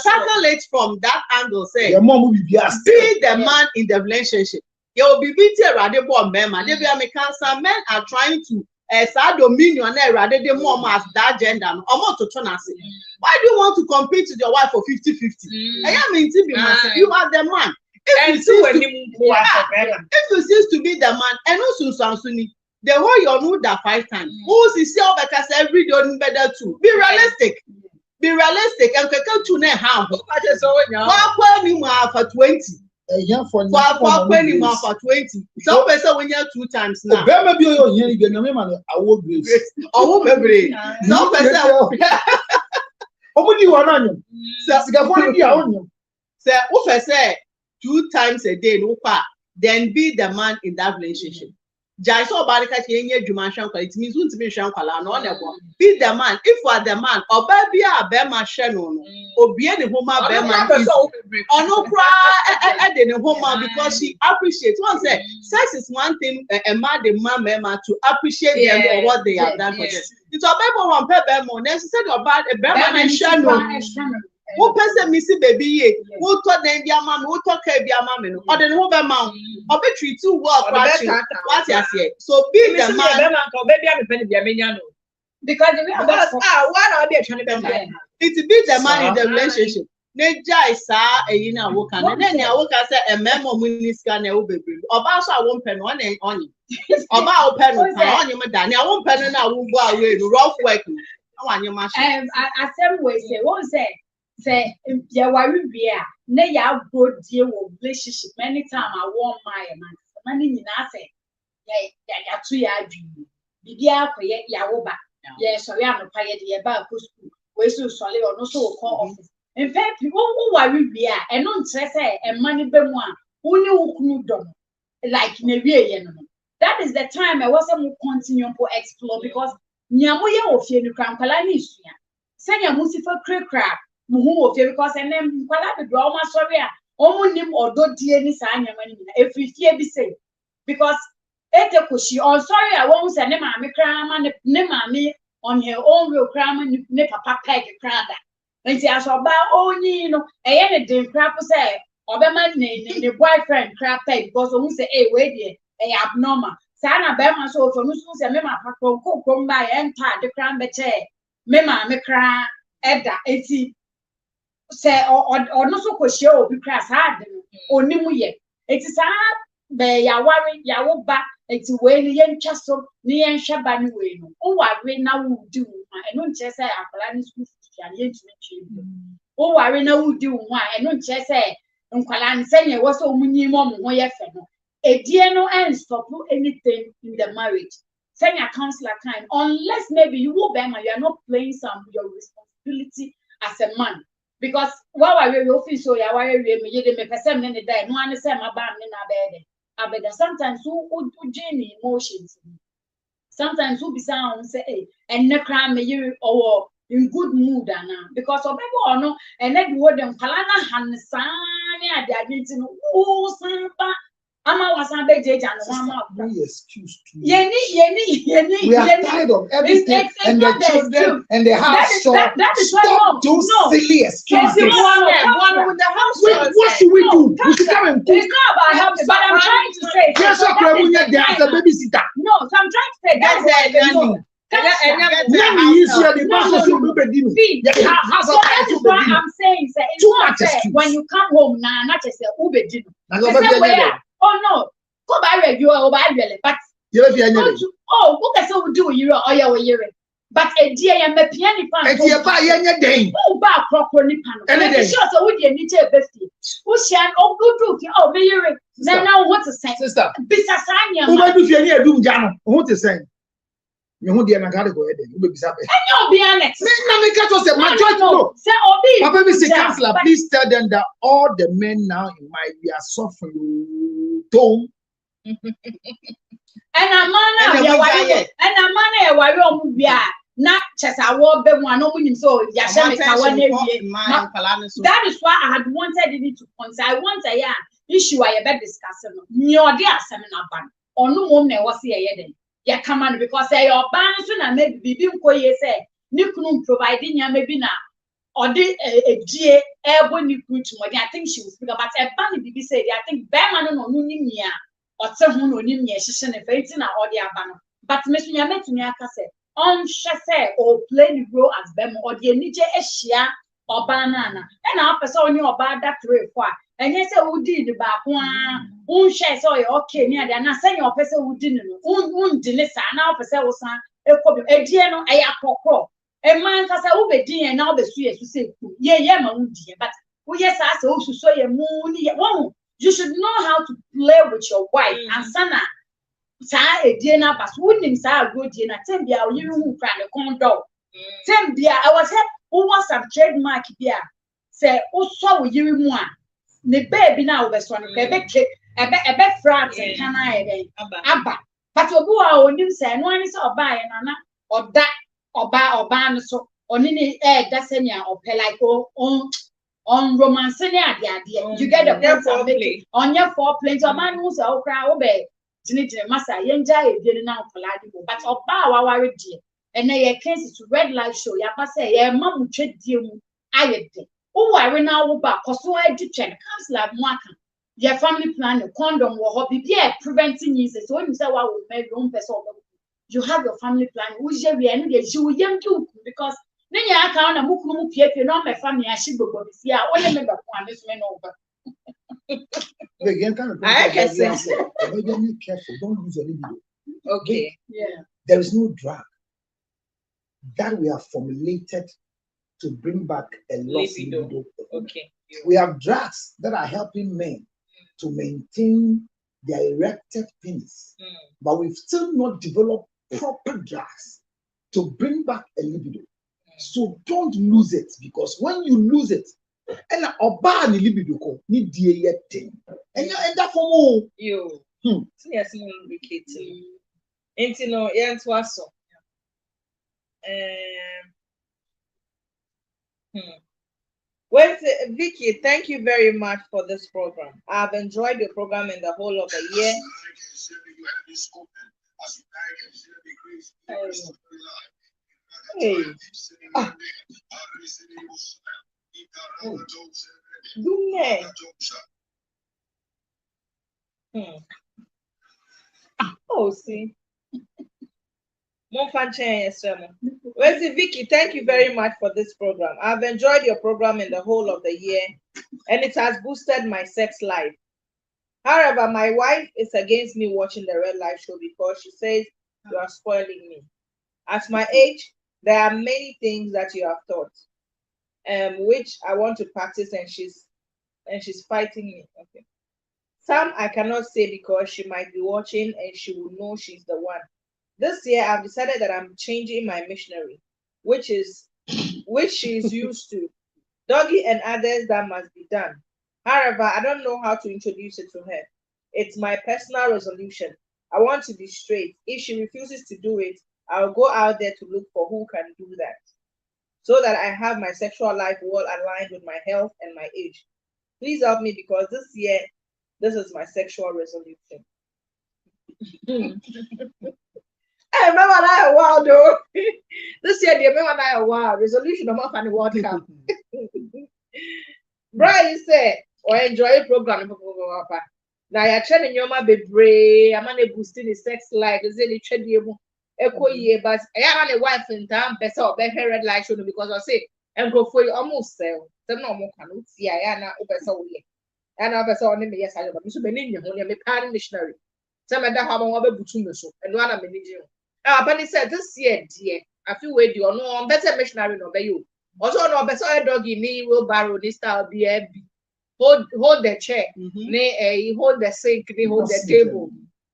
tackle it from that angle say be the man in the relationship. You will be beaten rather than men. They be some men are trying to dominion rather than more as that gender or more to turn. Why do you want to compete with your wife for 50-50? I am in TV. You are the man. If you cease to be the man, and also Sansuni, the whole you know that 5 times. Who is still because every day better too. Be realistic. Be realistic and can to ne harm. For 20. For 20. Some person when you're 2 times now. I will be. Oh, baby. No person. Say 2 times a day, no pa. Then be the man in that relationship. Jai so bad that it means won't be shankala no be the man. If you are the man, or baby a bema shano, or be any homa bema or no cry at the homa because she appreciates. One say sex is one thing a man the man to appreciate them for what they have done for them. It's a baby one per bema necessary about a bema and shano. Who person missy baby? Who taught them be a man? Who taught her be a man? Or then who be man? Or be treat too well. What you say? So be the man. Baby, I'm a penny be a minion. Because what are they trying to be? It be the man in the relationship. Neja isa eyina woka na then ya woka say a memo minister na wo bebre. Oba so a won pen on only. Oba o pen on only me da. Na won pen na wo go away rough work. Na wanye ma. Asem we say won say ya worry be a na ya go deal with relationship many time I want my man many nyina say ya to ya adwi bibia akoye ya wo ba ye so ya no pa ye de ba ko school we so sole or no so call office in fact who worry be a e no ntre say e mani be mu a woni wukunu dom like na wie ye no. That is the time I was to continue to explore because nyamo ye ofie no krampala ni sua senya musifa krekra muhu ofie because enem kwala be do ma sorry a omunim ododie ni sa anyama ni na efifie bi say because ete koshi on sorry I won't say ne maame krama ne maame on her own real krama ne papa peg krada nti asoba onyi no eye ne den krap say obema ne boyfriend krap peg because who say eh we dey abnormal sa na be ma so for no so say me ma papa ko ba enta de kram be che me maame kra Eda eti se ono so kohye obi kra sa ade no onimu ye eti sa be ya ware ya wo ba eti we ni ye ntwa so ni ye nhwe ba ni we no o ware na wo di wo ma eno nche se akwala ni school fees ya ye ntumi twe bi o ware na wo di wo ma eno nche se nkwala ni se ye wo so munyi mo mo ye fe no edie no and stop anything in the marriage. Send your counselor time unless maybe you will bear you are not playing your responsibility as a man. Because while we office so ya why we me person in the day no one say my bam na bed. Sometimes who journey emotions. Sometimes who be sound say hey and ne cry me you or in good mood now because of people or no and then you them kalana han san they are getting oh samba ama wasan be jeja no ama no excuse to yeni we are tired of everything and the children and the house so stop those silly excuses. What should we do? We should come and cook. It's not about help, but I'm trying to say yes, so a babysitter. No, so I'm trying to say that's why I'm saying it's not fair when you come home now, not just say Ube. Oh no, go by review or by really, but oh, what can so do you or your year? But a dear and the piano fan, oh, back proper nippon, and it shows a wood and nature bestie. Who shall oh good do oh, Mary? Now what's the same sister? Bisasania, who might be any doom jam, what is saying? You won't be an ago, you will be happy. And you'll be honest. Mr. Counselor, please tell them that all the men now in my we are suffering. And a man, not just a war, but one opening so that is why I had wanted it to concern. I want a issue I bet discussing. Your dear seminar ban or no woman was here. Yeah, come on, because your ban soon maybe be say, Nikunum providing ya maybe now. Or the a GA airborne I think she will speak about a ban be said. I think Berman no Nunia or someone on him, yes, and a fainting or the abano. But Miss Yamet said, on chasse or play the role as Bem or the Nije Eshia or banana. And our person you about that way for. And yes, who did the back one share so okay near the and send your person who didn't delisa now person was a dear no a crop. A man has a ube dear and now the sweet to say, yeah, my dear, but oh yes, I also saw your moon. You should know how to play with your wife and sana. Sa a dear nabas wouldn't say a good dinner. Tembia, you who cried a condo. Tembia, I was here who was some trademark here. Say, oh, so you more. The baby now was one a bed France and can I abba. But you go out and say, one is or buy an or that or buy or ban so on any air that's any or pay like on romance the idea. You get a point on your 4 planes or man who's a crowd obey. Massa yenja didn't now collide, but or bow our dear. And they cases to red light show ya say, yeah, mum treat you. I did. Oh, I ran out back, cause so I did check counselor Mwaka. Your family plan, a condom or hobby, yeah, preventing you. So when you say, well, we made your own person, you have your family plan, which you will young too, because then you account a mukumu piep, you know, my family, I should go this year, only member one this man over. I can say, be careful, don't lose your libido. Okay, yeah. There is no drug that we have formulated to bring back a lost libido. Okay. We have drugs that are helping men to maintain their erected penis, but we've still not developed proper drugs to bring back a libido. So don't lose it, because when you lose it, and oba ni libido ko ni die yet and you end up for more. You yes, no yes was so. Well, Vicky, thank you very much for this program. I've enjoyed your program in the whole of the year. Hey. Oh, see. Vicky, thank you very much for this program. I've enjoyed your program in the whole of the year, and it has boosted my sex life. However, my wife is against me watching the Red Light Show because she says you are spoiling me. At my age, there are many things that you have taught, which I want to practice, and she's fighting me. Okay. Some I cannot say because she might be watching and she will know she's the one. This year, I've decided that I'm changing my missionary, which she is used to. Doggy and others that must be done. However, I don't know how to introduce it to her. It's my personal resolution. I want to be straight. If she refuses to do it, I'll go out there to look for who can do that, so that I have my sexual life well aligned with my health and my age. Please help me because this year, this is my sexual resolution. I remember that a while though. This year, they remember that a while. Resolution of my World Cup. Brian said, or enjoy a program. Now you're training your man be brave. I'm gonna boosting the sex life. Is it the echo year? But I have a wife in town. Better or better Red Light Show because I say and go for you almost sell. So no more can see. I am not over so we. And I saw him yes. I am. So many you only a parent missionary. Some of that have one be between so and one I'm managing. But he said this year, dear, I feel wait you no better missionary no be you. Also no better a doggy me will borrow this style be hold the chair, hold the sink, hold the table.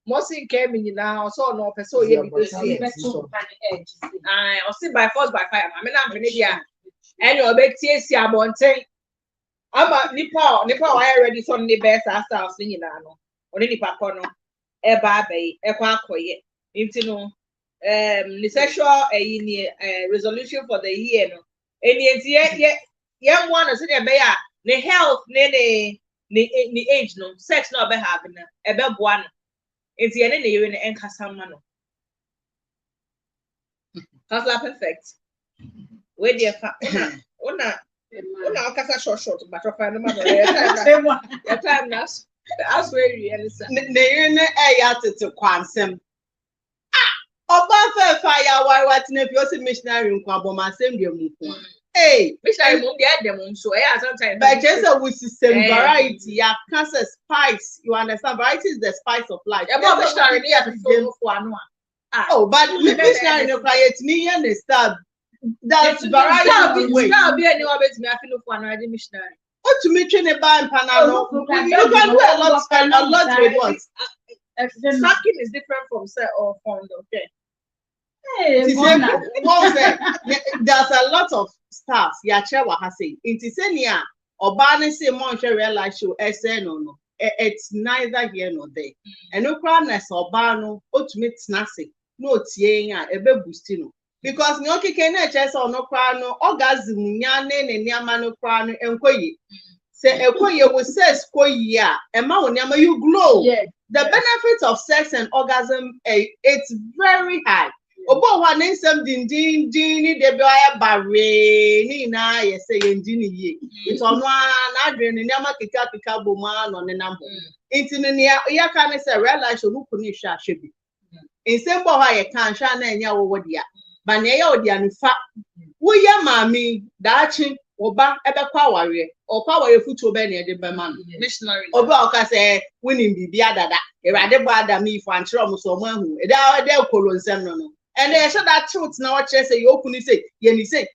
Most came in now, so no person here this year. I see by force by fire. I mean I'm Venedia. And your big TC abonte. I'm a nipa I already saw the best as I was singing now. Only nipa kono. Eba bay, ekwa koye. Intino the sexual resolution for the year no. And yet young one is in a the health the age no sex no be having a be one. It's the end year in Encasamano. That's like perfect. Where dear Una short, but of your time that's where you understand. To Quansem. Oba fire why what if you're missionary in Kwaboma same dear move. Hey, missionary move them so sometimes. But just a with system variety, yeah, cancer spice. You understand? Variety is the spice of life. Missionary oh, but missionary no quiet me understand. That's variety way. Now be any of it me I feel for another missionary. What to me train a band panano? You can do a lot with what? Sucking is different from say or fond, okay. There's a lot of stars. Yacha Wahase. Intisenia or Barney say Monche Real Life Show SN no. It's neither here nor there. And no crowdness or barno, ultimate snazzy, no tienga, a bustino. Because no kikene chess or no crano, orgasm, yane and yamano crano and koye. Say a koye was says koya, and maunyama you glow. Yeah. The benefits of sex and orgasm, it's very high. Obo wa nensem din de boya bare ni na ye say ndini ye. It's on one adwen ni ama kika boma no ne nambo. Intini ne ya kan say real life show no kuni hwa hwebi. Nsem bo ha ye kan hwa na enya wo dia. Ba ne ya odia nufa. Wo ye maami daachi oba ebekwa aware. Okwa aware futu be ne de be man. Missionary. Oba oka say winning bibi adada. Erade bo adam ifo anchiro mo so mo ahu. E da kolonsem no. And they said that truth now. What you say, you open it, say, Yenny say,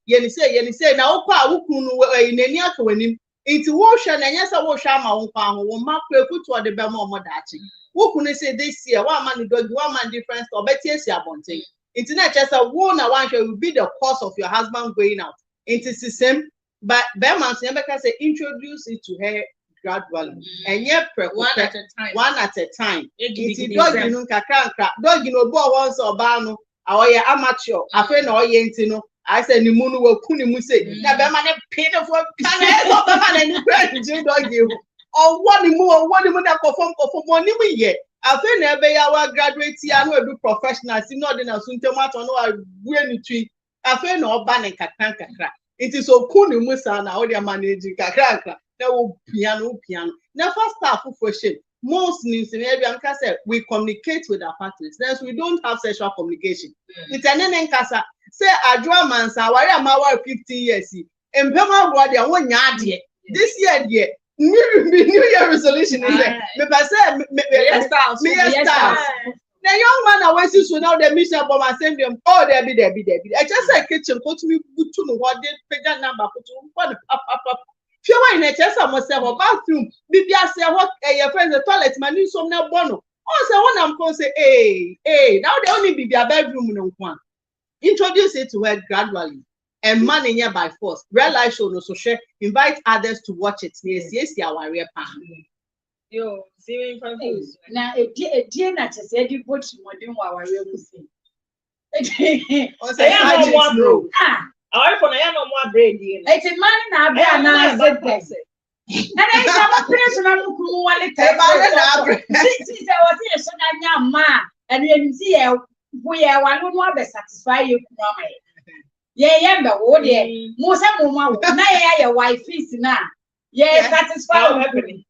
now, Ukunu in any other winning into wash and yes, I wash my own farm, will mark put to the Bemo Modachi. Ukunu say this year, 1 man dog, 1 man difference, or better, yes, Yabonte. Internet just a one, I want you will be the cause of your husband going out into system, but Berman's never can say introduce it to her gradually. And yet, one at a time. It's dog, you know, dog, you know, once or barno. Awoye amateur afa na oye ntino I say ni munu wo kuni mu say na be ma ne painful kan e so be ma na ni brand je dog you o woni mu na perform oni mu ye afa na ebe ya wa graduate ya no edu professional si no de na suntem ato no abue ni twi afa na oba ne kakra it is so kuni mu sa na o de manage kakra na wo piano na first staff for shame most news in every say we communicate with our partners. Then we don't have sexual communication. It's an enkasa. Say Adwa Mansa, why am I 15 years? And Pema body and 1 year. This year, New Year resolution is there. Me stars. The young man always used to know the mission for my send them. Oh, there be. I just say kitchen, go to me, good to know what they pay that number. If you want in a chest, I must have a bathroom. Bibi, I say, what your friend, the toilet, my new some now bono. Oh, so when I'm going to say, hey, now they only be their bedroom no one. Introduce it to her gradually and man in here by force. Real life show no so share. Invite others to watch it. Yes, our real pan. Yo, see confused. Now, a dear not to say you put more than our real thing. I am one bro. I for no more brain. It's a man in our said this. And I have a person who wanted to see I was here, so young man, and you see, we are one who want to satisfy you. Yeah, but oh, dear, most of them, my wife is now. Yeah, satisfy happening.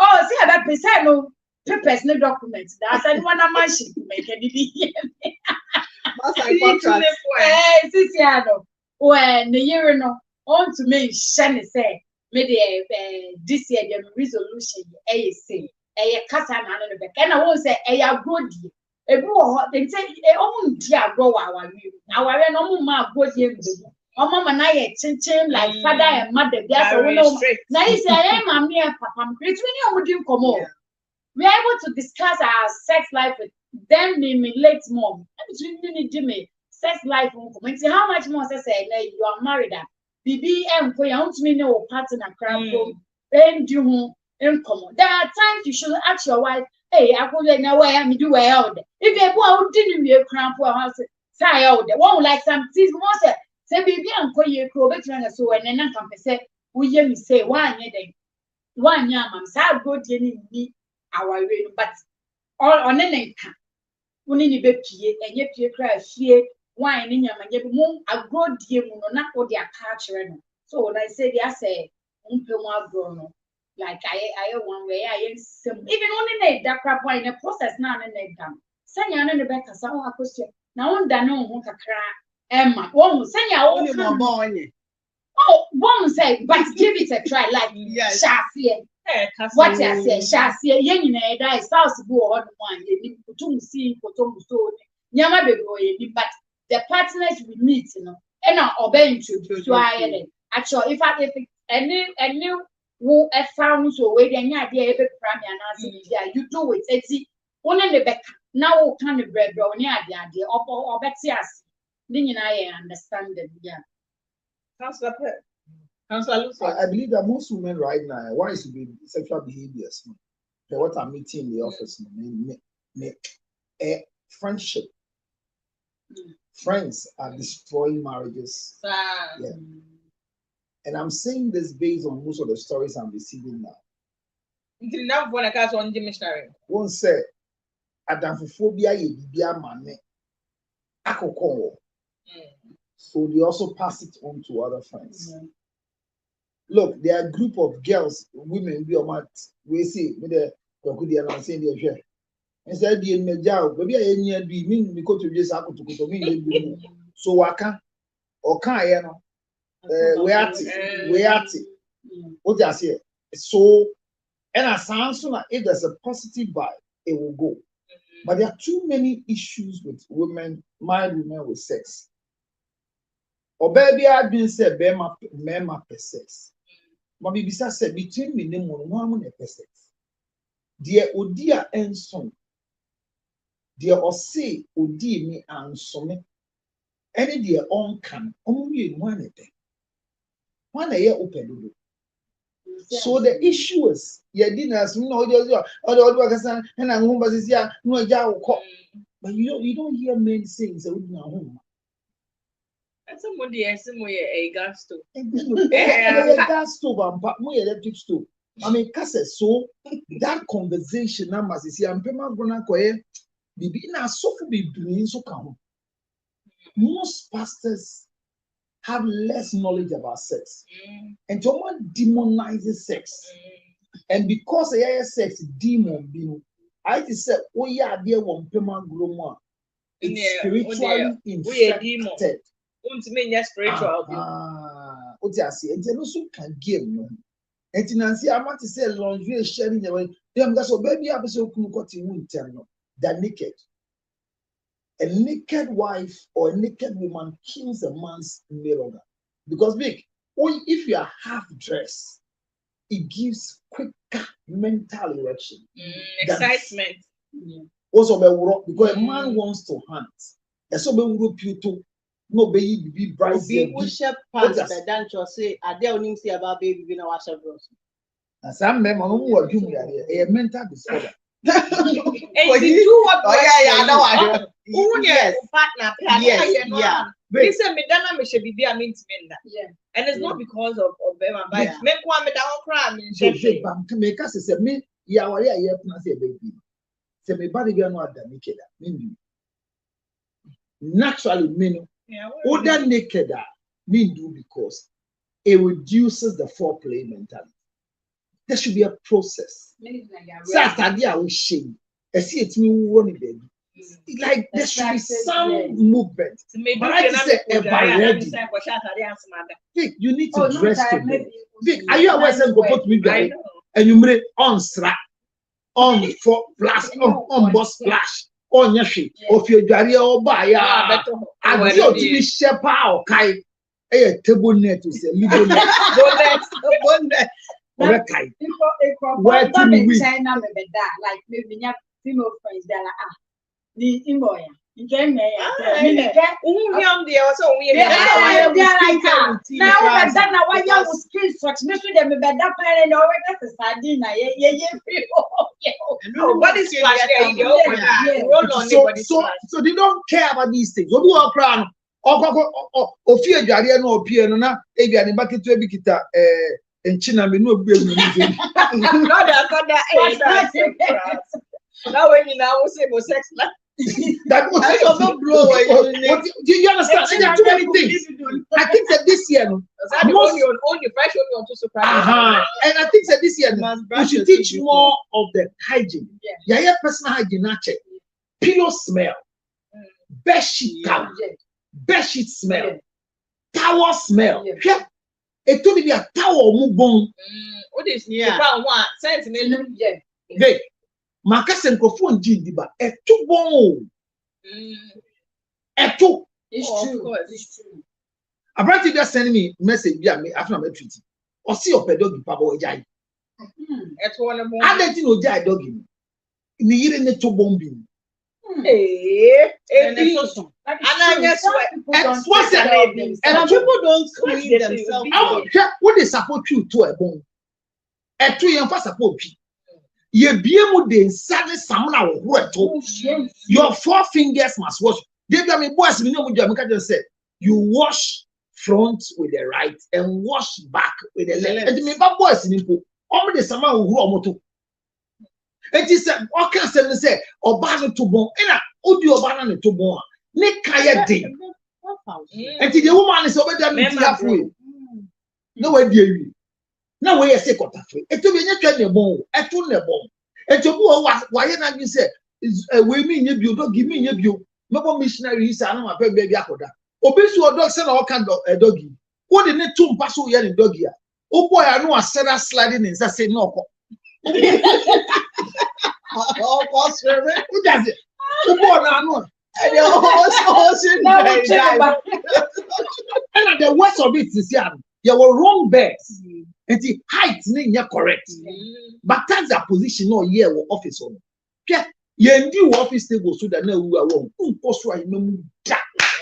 Oh, see, that percent no papers, no documents. That's one of my shit to make a DVD. When the year no on to me, Shani say, maybe this year the resolution, a say, a cut and the back, and I won't say a good year. A go, they say, a own dear go our no more good year. Oh, Mama, and I chin like father and mother. Yes, nice. I am a mere papa. Between you, would you come on? We are able to discuss our sex life with them, me late mom. Between you, Jimmy, sex life won't come. How much more say you are married? BBM, for your own to me, no partner, crowd, and you income. There are times you should ask your wife, hey, I could let know where I am, do well. If you go, didn't be a crown for a house, say out there. Won't like some teeth, more. Say baby uncle ye crow better so and then come say we hear me say one yam sa good ye our way but all on an can only be pie and ye pie cry fear wine in yam and ye moon a good ye moon not for their culture. So when I say they say grown like I one way I some even only that crap wine a process now and then done. Send you on the back as our question now on the no one can cry. Emma, one say one say, but give it a try, like Shafi. What I say, Shafi, yen in spouse go on one, you need see so Yama be but the partners we meet, you know, and now obeying to I actually if any who a found so wait and idea every prime and you do it, it's only the back now kind of bread or near the idea or Betsy. I understand them, yeah. Councillor, I believe that most women right now, why is it sexual behaviors? What I'm meeting in the office, friendship. Friends are destroying marriages. Yeah. And I'm saying this based on most of the stories I'm receiving now. One say, Adamphobia ye mane akoko. So they also pass it on to other friends. Look, there are a group of girls, women, we see with the and saying their share. Instead, the major, maybe I need to be because to just so I can or can we at it. What I say. So, and as soon as if there's a positive vibe, it will go. But there are too many issues with women, married women with sex. Or baby, I've been said, Bema per sex. But Bibisa said, between me and one per sex. Dear Odia and son. Dear Ose, Odi me and some. Any dear on can only one a day. 1 year open. So the issue is, yeah, dinners, and I'm home, but you don't hear men saying, so we home. And somebody a gas stove. Gas stove and electric stove. I mean, so that conversation, I must see, I'm going to be so doing so come. Most pastors have less knowledge about sex. And someone demonizes sex. And because a sex demon being, I just said, oh yeah, dear one pema groma. It's spiritually infected. Spiritual. What I say, and you also can give no. And Nancy, I want to say, lingerie sharing your way. Them that's what baby episode could got in winter. They're naked. A naked wife or a naked woman kills a man's male organ. Because big, if you are half dressed, it gives quicker mental erection. Excitement. Also, because a man wants to hunt. And so to no baby be bright. Be worship pants the dance or say, I don't even say about baby being a washer bros. And some men are doing a mental disorder. And you do what? I know. Yes, partner. Yeah. They say me dana me should be there. Means and it's not because of them. But me kwa me down cry. Me make us say me ya wari aye puna say baby. Say me body be no ada naked. Me naturally me no. Other naked me do because it reduces the foreplay mentality. There should be a process. Saturday I will shame. I see it me running baby. Like there should be some movement. But I just say ready. Vic, you need to dress to bed. Vic, are you aware that go put me there? And you make on strap, on for flash, on boss flash, on your sheet, of your jari or buy. I do to be shepherd or kai. A table net to say, bonnet. Where to me? China, like maybe female friends that are the imoya. You get me? Now, why you was skin such mission them about that and always that's a sardine. What is So they don't care about these things. What do you crown? Or fear Jarian or piano, and back to a bikita. And China may not be able to now when you now say more sex that was not blow away. Do you understand? There are too many things. I think that this year, only fresh on to surprise. And I think that this year we should teach more of the hygiene. Yeah, personal hygiene, pillow smell, bed sheet smell, towel smell. It told me a towel move. What is one sentinel? Hey, my cousin phone Jindiba, a two bone. A two. It's true. A brother just sending me message via me after my treaty. Or see your pedogi pabo jai. It's one of I let you know jai doggy. In the year in the two bombing. And I guess and people don't clean themselves. What they support you to a bone? A 2 year for support you. Ye be able to suddenly summon your 4 fingers must wash. They got me boys, me know what you said. You wash front with the right and wash back with the left. And me boys in you. All the summer who are moto. And he said, what can I say? Or banner to bone, and I would do a banner to bone. Nick Kaya day. And the woman is over there. No way, dear. No way, I say, what I feel. It will be a bone, a tune a bone. And to go, why not you say, we mean you don't give me you. No missionaries, I know my baby Akoda. Obesu or dog send all kind of a doggy. What did it to pass over in doggy? Oh boy, I know I said that sliding in that say no. Oh, what's who does it? Oh boy, I know. And the worst of it is you were wrong beds. And the height is correct. But that's the position or year or office on. Yeah, you do office table so that no we are wrong.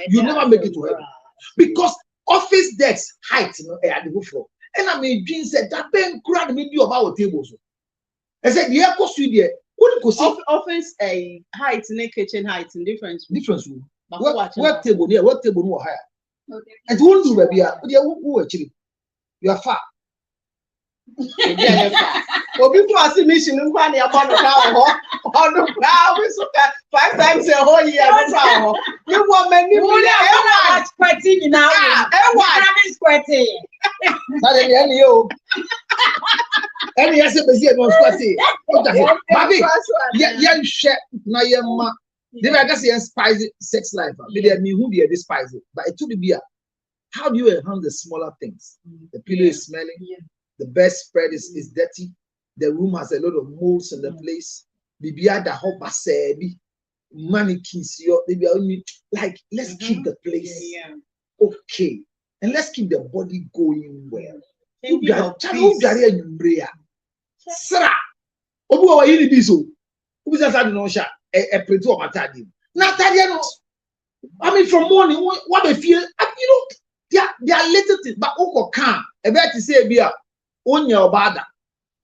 You never make it to heaven. Because office desk height at the floor. And I mean, Jean said that Ben crowd me do about tables. I said, the air there. Office a height in the kitchen height in different room. Work table there, work table no higher. And won't do baby. Who actually you are far. Well, before I see mission in Kwani upon the cow, on the cow, 5 times a whole year. You want many squatting now. Everyone squatting. you. Any yes, no squatty. Baby, yeah, share na yema. They may just say spicy sex life. They me who be despise it. But it to be beer. How do you enhance the smaller things? The pillow is smelling. The bed spread is dirty. The room has a lot of molds in the place. Bibia da hoba sebi. Mannequins, maybe only like let's keep the place okay, and let's keep the body going well. Sra, obu wa yini biso. Obu sa no sha e print o matadi. Na tadi no. I mean from morning what they feel, they are little things, but oko can. E be to say bia onya obada.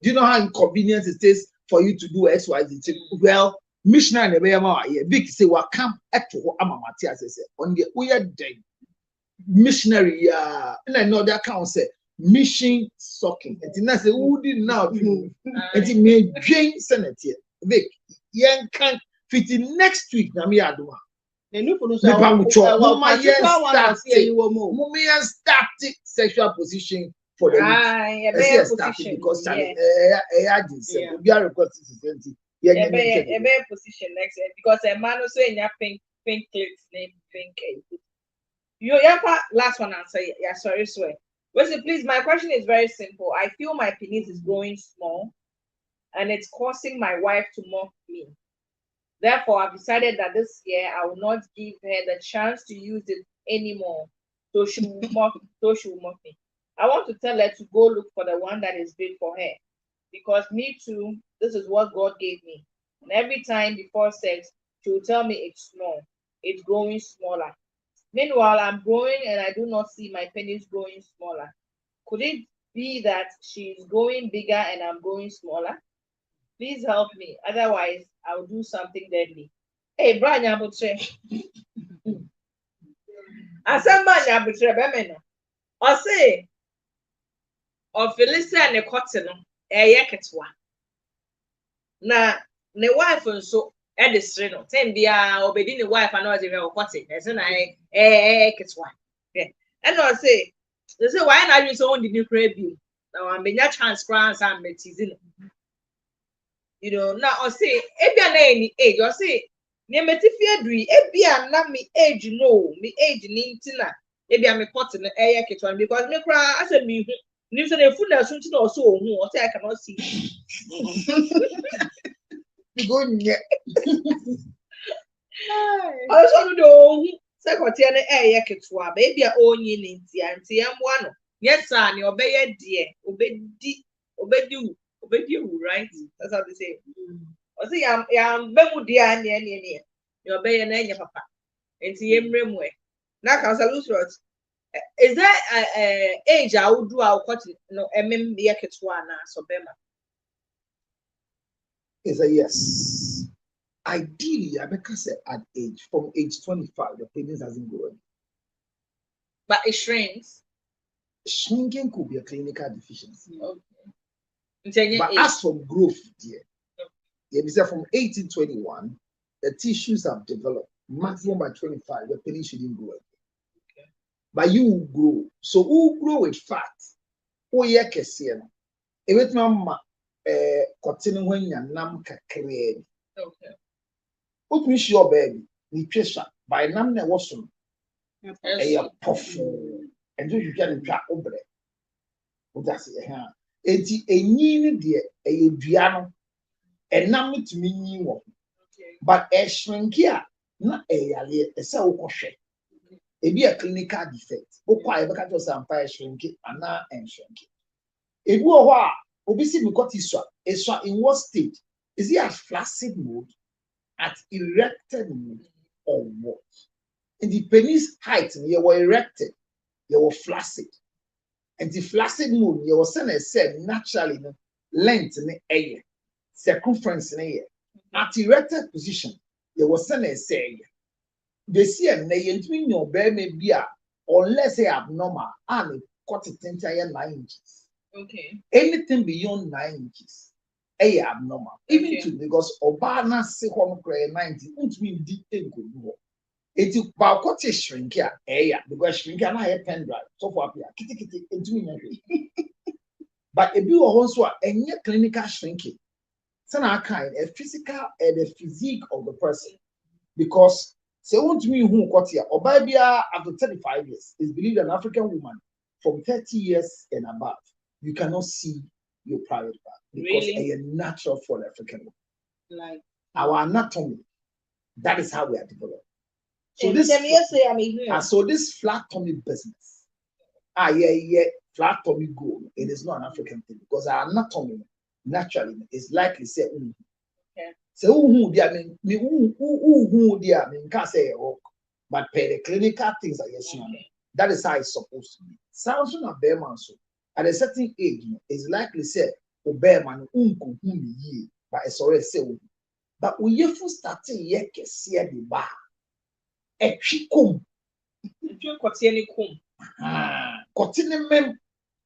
Do you know how inconvenient it is for you to do XYZ? Well, missionary big say what come at amamati say on the weird day missionary and I know that count say mission sucking and I say who did now and it may drain senate here big young can fit in next week na me aduma start sexual position for the because we are requesting yeah, position next because a man also in your pink clips name pink. You last one answer. Yeah, sorry, swear. Wesley, please, my question is very simple. I feel my penis is growing small and it's causing my wife to mock me. Therefore, I've decided that this year I will not give her the chance to use it anymore. So she will mock me. I want to tell her to go look for the one that is big for her. Because me too, this is what God gave me. And every time before sex, she will tell me it's small. It's growing smaller. Meanwhile, I'm growing and I do not see my penis growing smaller. Could it be that she's growing bigger and I'm growing smaller? Please help me. Otherwise, I'll do something deadly. Hey, Brian Yabutre. Asamba Yabutre Bemeno. Or say, or Felicia and the cotton. Ketwa. Na ne wife nso e desire no ten bia obedi ne wife and ozi we kwate ese na ketwa and no say they say why na you so on the kra bi na wan benya chance crown and metizi no na o say ebia na any age o say ne metifie duri ebia na me age no me age ni ntina ebia me pot no ketwa because me kra ase me Nims and a food as soon to also who I cannot see. Go yet. I also know Secretary Ketwa, baby, a own yin and one. Yes, son, you obey dear, obey you, right? That's how they say. I say, I'm Bemu dear near. You obey an anya papa. And see him rimway. Now, Council is there age I would do our cotton no Ketwana so Bema? Is a yes. Ideally, I make say at from age 25, the penis hasn't grown. But it shrinks. Shrinking could be a clinical deficiency. Okay. But as for growth, dear, from 1821, the tissues have developed. Maximum by 25, the penis shouldn't grow. But you will grow. So who grow with fat? Oh yeah, kesieno. Ewet mama continue when you nam kakre. Okay. What means your baby? Ni pressure by nam ne wasum. A puff. And so you can try over. What does it have? Eti enyini de a duano. And nam to me new. But a shrink here, not a so koshe. It be a clinical defect. Okwai beka to sampa shrink it and na shrink it. Ebu owa obisi because it's in what state? Is it at flaccid mode, at erected mode, or what? In the penis height, you were erected, you were flaccid. And the flaccid mode, you were said naturally length in the air, circumference in the air. At erected position, you were say they see a between your baby be unless they abnormal and cut it entire 9 inches. Okay. Anything beyond 9 inches, abnormal. Even to because Obana say home 90, won't mean deep good. It is about what is shrink here, because shrink and I pen drive. So for here, kitty into me. But if you also any clinical shrinking, a kind a physical and the physique of the person. Because say want me who got here or by after 35 years is believed an African woman from 30 years and above, you cannot see your private part because a natural for African woman. Like our anatomy, that is how we are developed. So this flat tummy business, flat tummy goal, it is not an African thing because our anatomy naturally is likely say so who can't say but pay the clinical things I assume. That is how it's supposed to be. Sounds not bear man so at a certain age is likely say bear man but it's already say but we have to start to see the bar. A chikum. Continue mem.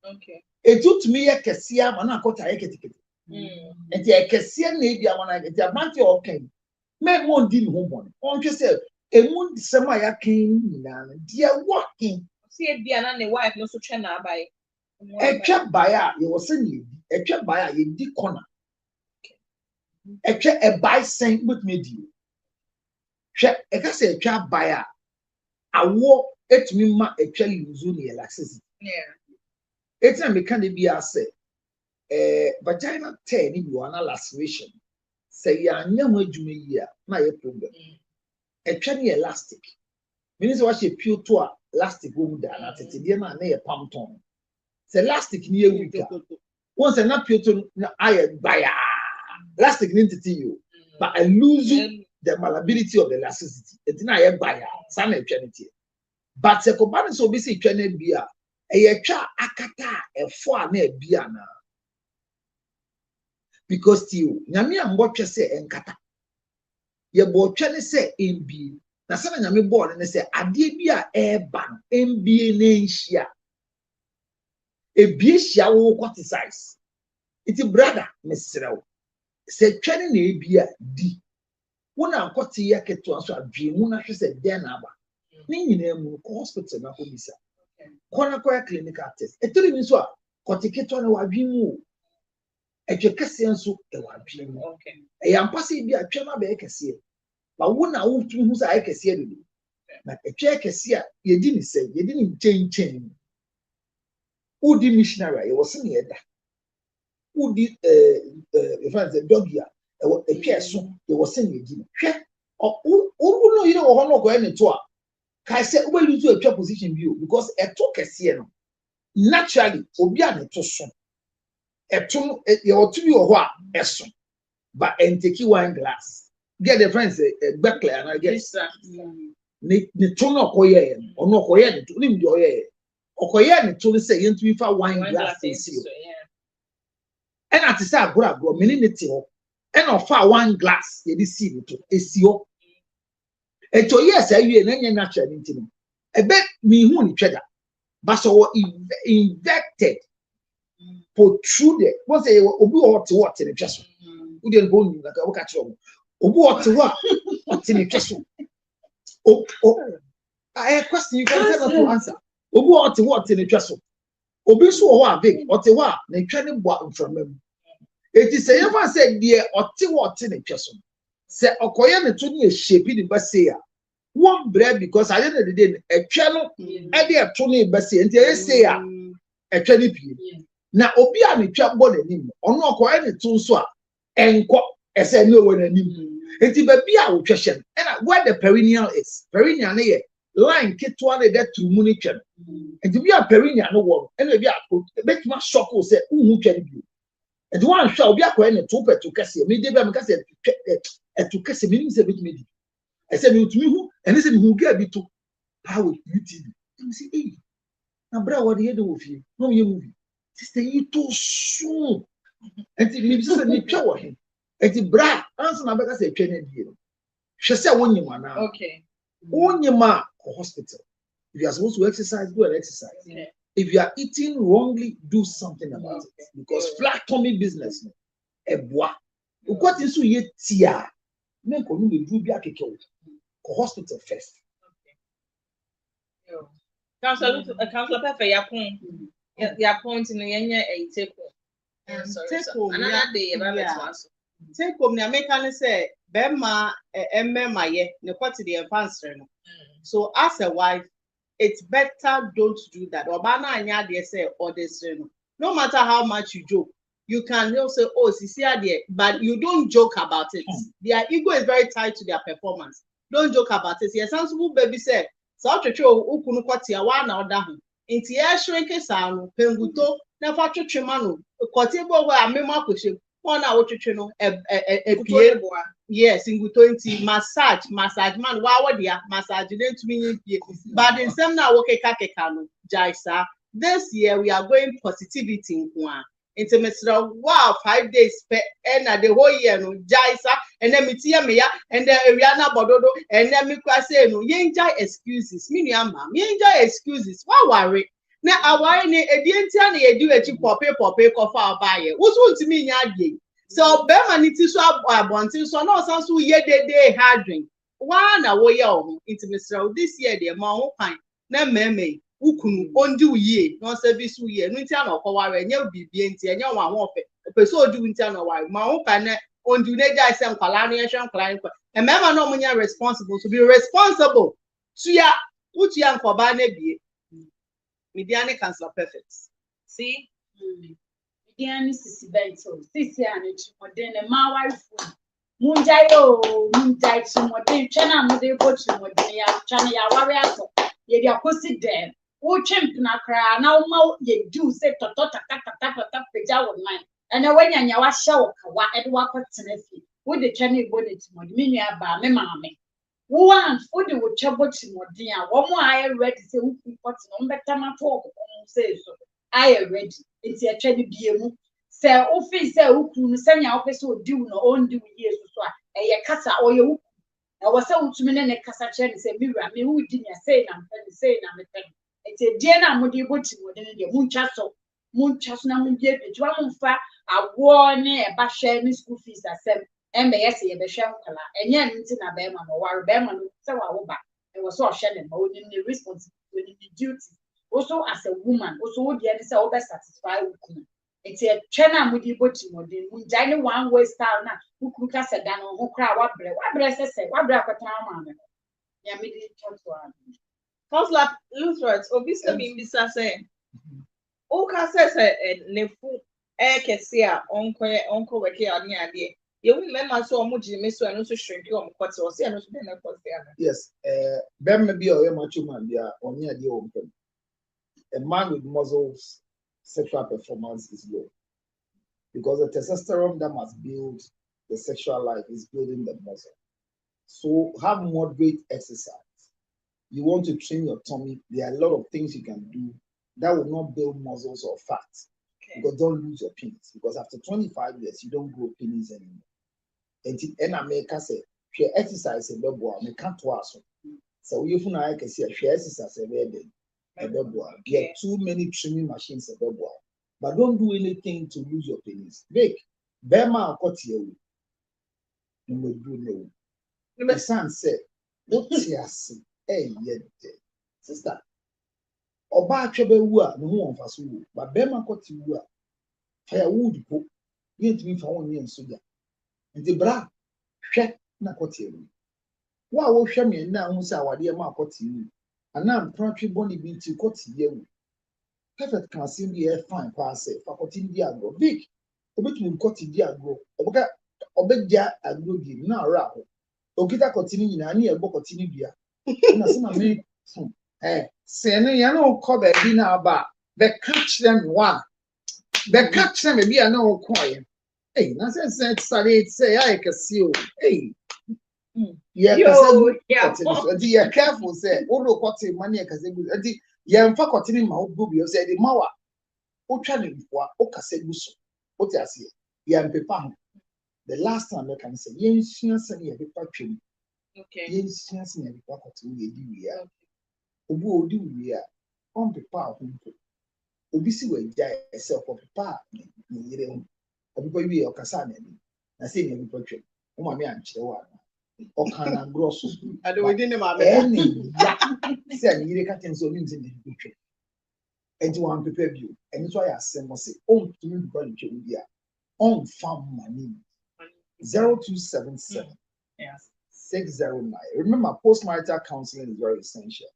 Okay. It took me a cassia, and I got a ticket. And the cassia maybe I want to get a bunch of king. Men won't deal home on yourself. A moon Samaya king, dear walking. See it be an wife, no so chena by A chap buyer, you were saying, a chap buyer in the corner. A buy saying with me, dear. I can say a chap buyer. I walk it me ma a child using elasticity. Yeah. It's a mechanic be a say. Vagina 10 in one laceration. Say, ya nyama jumia, my problem. A chani elastic. Means what she pure to a elastic woman at it, dear man, a pump tone. It's elastic near weaker. Once an up to I buy elastic entity you, but I lose the malleability of the elasticity. It's not a buyer, some eternity. But the company so busy training beer, a cha akata, a four near beer now. Because you, Yami and what you say and kata. Your boy Chenny say in B. Now, some of them born and they say, I did be a air ban, MBA name share. A beer share will what is size. It's a brother, Mrs. Row. Say training a beer D. One I got to hear to answer a dream, one I said, then about. Ning name hospital na komisa. Kona kwa clinical test. Etuli miso a kotiketo na wadwimu. Etwe kese nso e wadwimu. Okay. E yampase bi atwe ma be kese. Ba wona wotu hu sa kese dodo. Na etwe kese a yedi ni se, yedi ni chen. Udi missionary e wose ne eda. Udi if I say dogia e etwe so e wose ne edi. Hwe o no yire wo ho no ko ene to a I said, well, you do a job position view because a talk is here. Naturally, Obian to son. A tune, your two or what, a son. But and take you wine glass. Get the friends a buckler, and I guess the tone of Koya or no Koya to limit your air. Or Koya to say, into if I wine glass is you. And at the start, go minute and of far wine glass, you see it is your. And so yes, I hear any natural intimate. I bet me who each other, but so invented, protruded. Once they will be what to what in the chest. We didn't go like a work at home. What to what in the chest. Oh, I have a question you can tell to answer. What to what in the chest. Obi so what big or to what they training what from him. It is a ever said, dear, or to what in the chest. Say Okoye to me shape in the one bread because I didn't did a channel idea to me Bessie and say a channel. Now Obia me trap body him or no Okoye to so and as I know when I knew it be a question and where the perineal is perineal line kit one that to munition and to be a perineal no one and maybe I could make my shock or say who can be. And one shall be a coin and two to Cassie, maybe I'm to Cassie means a bit midi. I said to me, and listen, who get me to how you did. You see, hey, now, brother, what do you do with you? No, you movie. Sister, you too soon. And it leaves us a new power. And the bra answer my back as a trained hero. She said, one you man now. Okay. One your man hospital. If you are supposed to exercise, go and exercise. Okay. If you are eating wrongly, do something about it. Because flat tummy business, a bois. What is so yet tia? Make on you do be a kick hospital first. Councillor Pepper, your point in the end, a table. Take home. Another day, Yeah. Take home. The American say, "Bema emma ye ne kwati the advance no." So as a wife, it's better don't do that. Obana anya dey say or this no. No matter how much you joke, you can say, "Oh, sisi there," but you don't joke about it. Their ego is very tied to their performance. Don't joke about it. Yes, sensible baby said, "So ukunu kwati awa na oda ho." Inti ya shrinke sa no penguto na fa twetwema no kwati bo wa amema kwehye one na wotwetwe no epie yes nguto inti massage man wa dia massage dey ntumi yin but in some na wo keka no jaisa this year we are going positivity nko inti mesra wow 5 days pe na the whole year no jaisa and then metia me ya and then ewiana bododo and then me kwa say no yenja excuses me nuama yenja excuses wa worry na aware ne edientia na yedi wechi pope kofa abaye wusu ntimi nya adie so be maniti so abontin so na osanso ye dede hardwin wa na wo ye ohun intimisra this year de ma ho pan na meme ukunu ondi uye no service uye no ntia na okoware nya bibie ntia nya wa ho ofe peso odi ntia na ware ma ho pan na ondi neja ise nkwala no ye hwe nkwala nkwa e mema no munya responsible to be responsible to ya utu ya nkoba na bie Mediani cancel perfect. See? Mediani sisi bento. Sisi ane chimodene ma wife. Munjayo, munjai chimodene. Chana mude go chimodene ya chana ya wari aso. Ye dia kosi dem. O chimp na kra na uma ye do say toto tata peja wo man. Ene wenya nya wa hye wo kawa ede wa kwatena fi. Wo de chana ebo ne chimodene me nua ba me maame. One for the chabo chimodene a wo mo aye ready say wo pot no mbeta ma to say so I ready it's a trade biemu say office say ukunu senya office odi no ondi yesu so a ye kasa oye uku na wo say utumi ne kasa che ne say miwra me hu di nya say na mpe say na mpe it's a die na modi boti modene de muncha so na mudie betua mfa awo ne e ba hwe ne school fees asem embe yes ye be hwe nkala enye nti na be ma no ware be ma no say wa wo ba e wo so hwe ne ma oni ne responsibility ne duty also as a woman also would the say over satisfy ukunu it's a chena mudi boti modern munjai one way style na ukunu ka se dan ho kra wa bre se wa bre akwata ma me ya me di to an Counselor Lutherans obviously me bisa say o ka say nefu kese a onko weke ani ade ye wu mema so omo jime so eno so shrink o mo kwate o se eno so na kwate ana yes bem be o ye macho man bia oni ade o mpem. A man with muscles, sexual performance is low because the testosterone that must build the sexual life is building the muscle. So have moderate exercise. You want to train your tummy, there are a lot of things you can do that will not build muscles or fat. Okay. Because don't lose your penis. Because after 25 years, you don't grow penis anymore. And America say, she exercise in the boy, I can't was. So you can see she exercise every day. There are too many trimming machines available, but don't do anything to lose your penis. Big Bema got you. You will do no. The son said, "What yes, eh, yet, sister. Oba chebe wua no one for so, but Bema got you. Firewood book, yet me for 1 year and soja. And the bra, check na got you. Why will show me now who say our dear ma got you? And now country body being to cut you. Perfect can seem be a fine pass, faculty diago. Big, a bit will cut diago. Obedia agro game now rap. Okita continue in any book continue beer. And I see me, saying, you know, cover dinner about the catch them one. The catch them be a no quiet. Hey, nothing said, say, I can see you. Hey. Yeah, careful. Say, oh, what's money? Because yeah, for continuing my hobby, you said the Mawa. Oh, challenge for Okaseguso. What I see, yeah, Peppa. The last time I can say, yes, she has any paper trim. Okay, yes, she has any paper to be a Obu do we are on Peppa. Obisi will die herself for Peppa. Everybody be a Cassandra. I say, every portrait. Oh, my man, Okana grosso. I don't know my any say you can't so means in the future. and you want prepare you, and it's why I send say, oh, to me, because you be on farm money 0277 Yes. 609. Remember, postmarital counseling is very essential.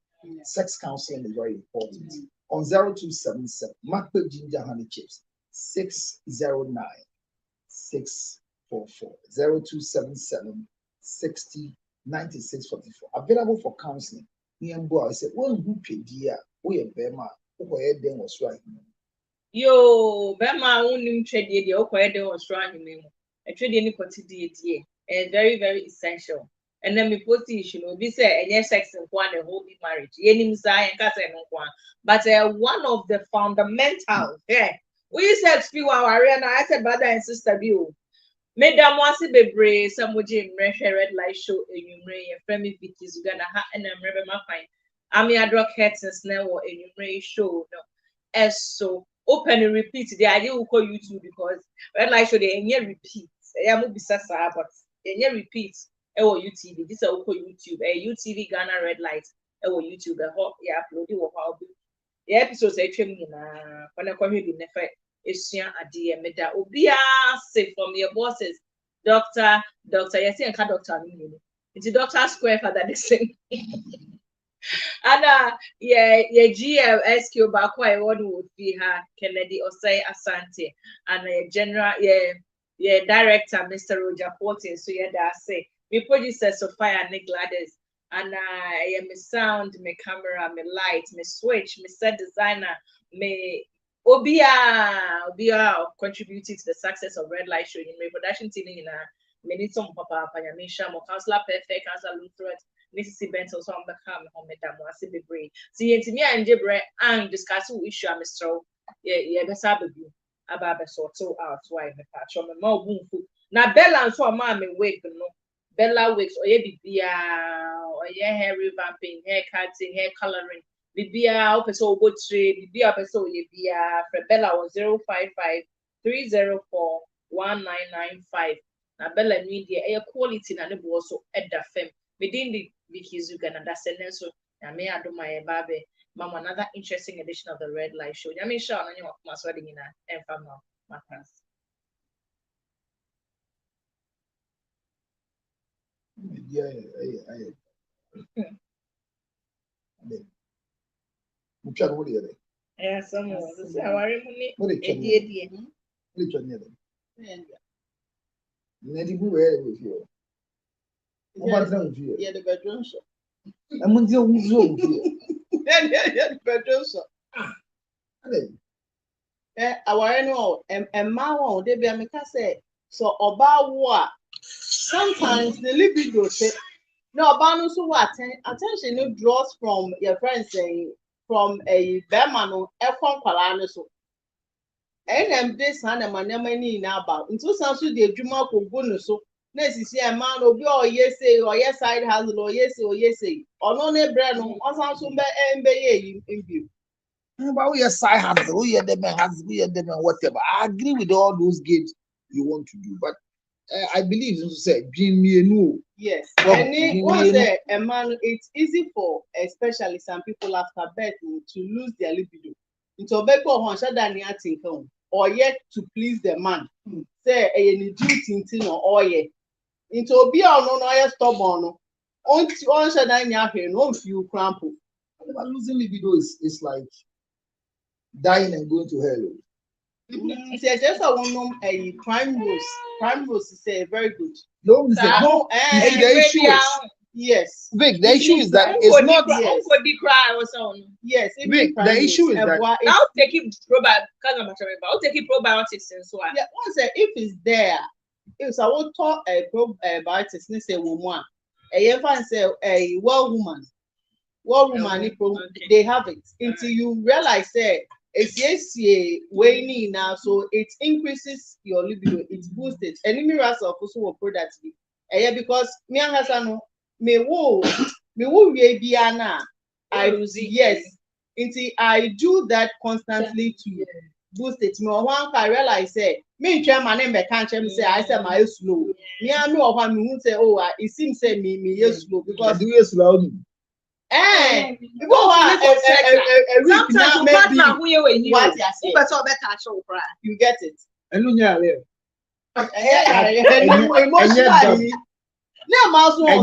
Sex counseling is very important. On 0277, Mark Ginger Honey Chips 609 644 0277 60 9644. Available for counseling. I said, well, who paid dear? We are Bema, who are then was right. Yo, Bema only trade the okay, was right. A trade any quantity, very, very essential. And then me position, we say, and yes, sex and one, a whole marriage. Any sign, but one of the fundamental, yeah. We said, few hours, and I said, brother and sister, view. Madam wants to be brave, some would red light show, and you may a friendly bitches gonna have, and I'm remember my fine. I'm your drug heads and snare or and you may show no. As so open and repeat the idea will call YouTube because red light show the and repeat. I am be sasa, but and repeat. Or UTV, this is YouTube, a UTV Ghana red light, or YouTube, a hot, yeah, uploading or how the episodes actually when I come here in effect. Isian adie meda obia say from your bosses doctor yes and doctor it's doctor square for that same and yeah GLSQ back why one would be her Kennedy Osei Asante and general director Mr. Roger Portin so yeah that say we producer Sophia Nick Gladys and I am sound my camera my light my switch my set designer me Obia contributed to the success of Red Light Show in my production team in a minute some papa Panyamisha, more counselor perfect, counselor Lutheran, Mrs. Benton, so I'm the calm home, Madame Wasibi Bray. See, and to me and Jibre and discuss who issue I'm a straw. Yeah, the Sabbath about the sort so out, why the patch on the more boom food. Now, Bella and so a mammy wake, no Bella wigs or ye or ye hair revamping, hair cutting, hair coloring. Bibia episode good trade, Bibia episode Bibia Bella was 055 304 1995. Na Bella media air quality na nebo also at the fem. Within the Vicky Zugan and that's an so I may do my baby. Mama, another interesting edition of the Red Light Show. I mean, sure, I know my wedding in a family, my friends. Yeah, someone. This is our money. What did you with you? Yeah, the bedroom shop. I'm on the zone here. Yeah, the bedroom shop. Our annual and Mao, they be a say. So about what? Sometimes the libido say no, Banus who attention it draws from your friends saying from a Bermano, F1 Palanoso. And this hand and my name about into some sort of Juma Kubunuso. Next is a man will be or yes say or yes side has or yes say or no brand or some MBA in view. But we are side handle, we are them has we are them whatever. I agree with all those games you want to do, but I believe you said Jimmy no. Yes, and once a man, it's easy for especially some people after birth to lose their libido. Into a beko on shadani atinkom or yet to please the man. Say a duty or ye. Into a be on no stubborn. On shadani here, no few crumple. Losing libido is like dying and going to hell. Just a crime rules. Crime rules is very good. No, the issue is yes. Vic, the issue is that it's not yes. Vic, the issue is that I'll take it probiotics and so on. Yeah, once if it's there, if I will talk a probiotics, let's say woman, a say a well woman, they have it until you realize it's yes, waning now, so it increases your libido, it boosts it. Any mirrors of also products be. Because me and Hassan me wo be ana. Yes, until I do that constantly to boost it. Me one I realize me try my name can't say I say my slow. Me and me of me say it seems say me slow because do you slow. People are sometimes you partner who you are what you say. You get it. Emotionally.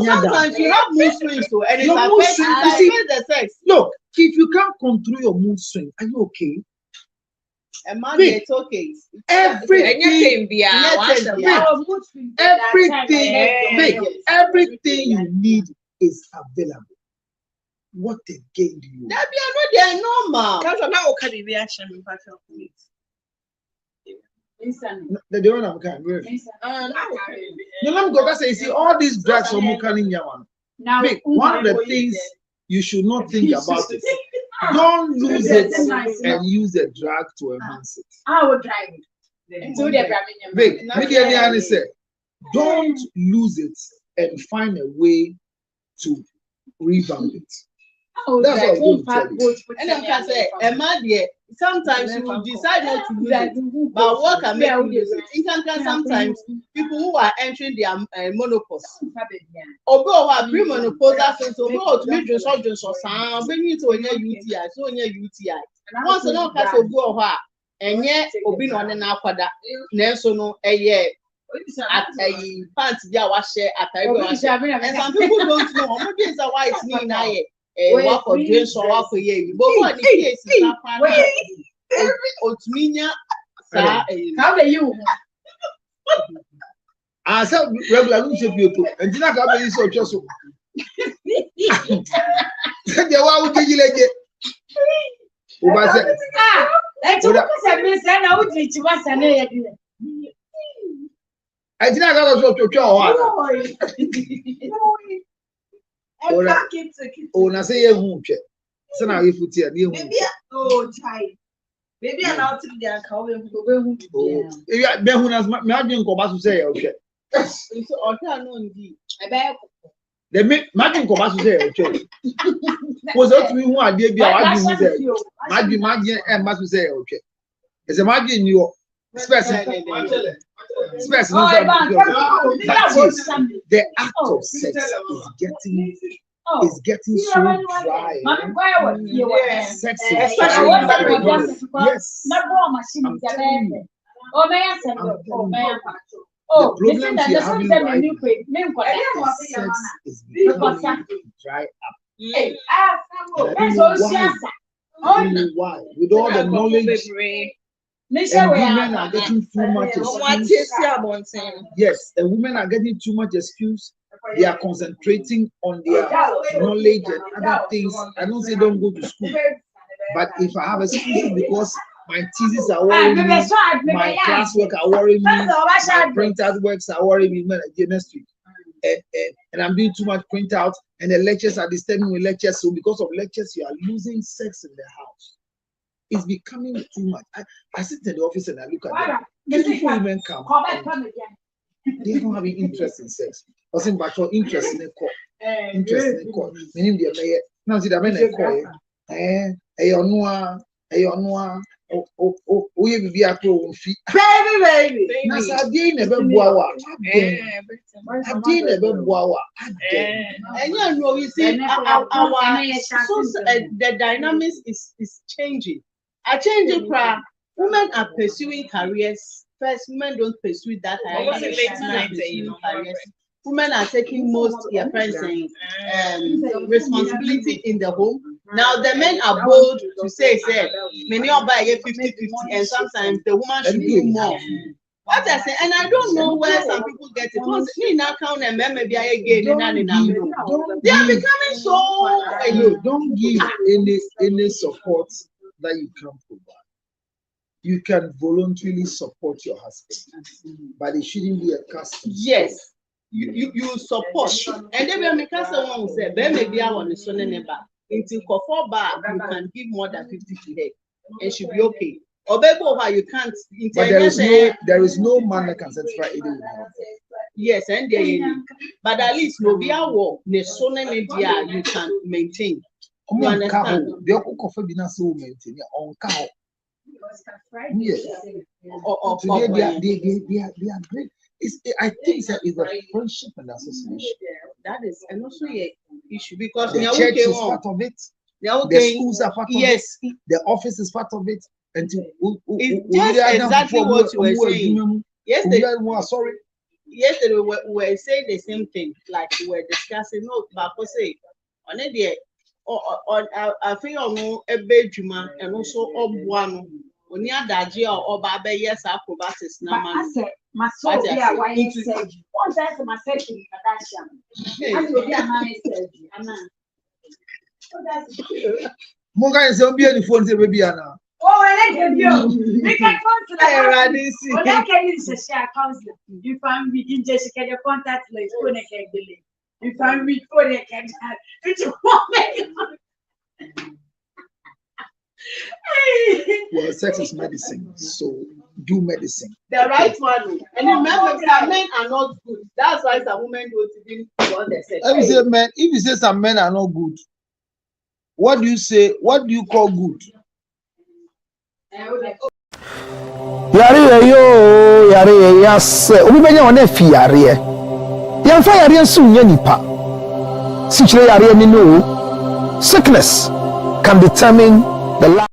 Sometimes you have mood swings, so and it affects the sex. Look, if you can't control your mood swing, are you okay? A man, it's okay. Everything you need is available. What again do you? That they are normal. The one I'm kind of. You know, because I see all these drugs from Mukani Yaman. One of the things you should not think about it. Don't lose it and use the drug to enhance it. I will drive it. Big, say, don't lose it and find a way to revamp it. That's what I'm going to tell you. And I'm going to say, sometimes you will decide not to use it, but what can make you use it? Sometimes people who are entering their menopause, although are pre-menopausal symptoms, go to be just bring you to a UTI, so near UTI. Once a long cast of go and yet, Obin on an aquada, Nelson, a year. At a pants, at and some people don't know what is a white mean. Walk or dress or walk for you. But what the case is how are you? I said regular people, and did not have any so just so. Why would you like it? I did not have to oh, na say you check. So now if you tell you oh, child. Maybe I'm out to the uncle. If you are Ben who has Martin Cobas to say, okay. The Martin Cobas to say, okay. Was that we want to be Martin and must say, okay. It's a Martin your specimen. The act of sex is getting so dry. Sex is yes. The problems you're having right now, sex is becoming dry up. I don't know why. With all the knowledge. And women are getting too much excuse. Yes, and women are getting too much excuse. They are concentrating on their knowledge and other things. I don't say don't go to school, but if I have excuses because my thesis are worrying me, my classwork are worrying me, my printout works are worrying me next week, and I'm doing too much printout, and the lectures are disturbing with lectures. So because of lectures, you are losing sex in the house. It's becoming too much. I sit in the office and I look at them. Beautiful women come. They don't have interest in sex. I think but for interest in the court. Interest in the court. Meaning the mayor. Now see the men in court. We be a pro fee. Baby. That's a day never boa. A day never boa. And you know, we see the dynamics is changing. A changing crowd. Women are pursuing careers. First, women don't pursue that. Women are taking most their friends responsibility in the home. Now the men are bold to say, many are by 50-50, and sometimes the woman should do more. What I say, and I don't know where some people get it. Once me now count and maybe I again, they are becoming so. Don't give any support that you can provide. You can voluntarily support your husband, but it shouldn't be a custom. Yes, you support, and then when someone will say, "Ben, maybe I want to son and neighbor." Until for bar, you can give more than 50 to her, and she'll be okay. Or baby, you can't. But there is no man that can satisfy anyone. Yes, and but at least no be our work. The son and media you can maintain. You understand? They are so maintain on cow. Yes. Today they are great. I think that is a friendship and association. That is, and also issue because The church is part of it. The schools are part of it. The office is part of it. And it's just exactly what you were saying. Yesterday we were saying the same thing, like we were discussing. No, but I say on the I think on a bedroom and also obuano. When you are daji or baba yes acrobatics na man. My soul yeah why you said what that's my second Kardashian. I will be a man said Anna. Monga is on the phone say baby Anna. Oh, I like you. We can contact. What I can is a share counselor. You find we can just get your contact list for the cake. You find we for the cake. Well, sex is medicine, so do medicine. The right one. And remember, some men are not good. That's why some women don't even want their sex. Let me say, men. If you say some men are not good, what do you say? What do you call good? Yare yes. Obi benya one fi yare. Yamfa yare nso nya nipa. Si chire yare ni no. Sickness can determine the life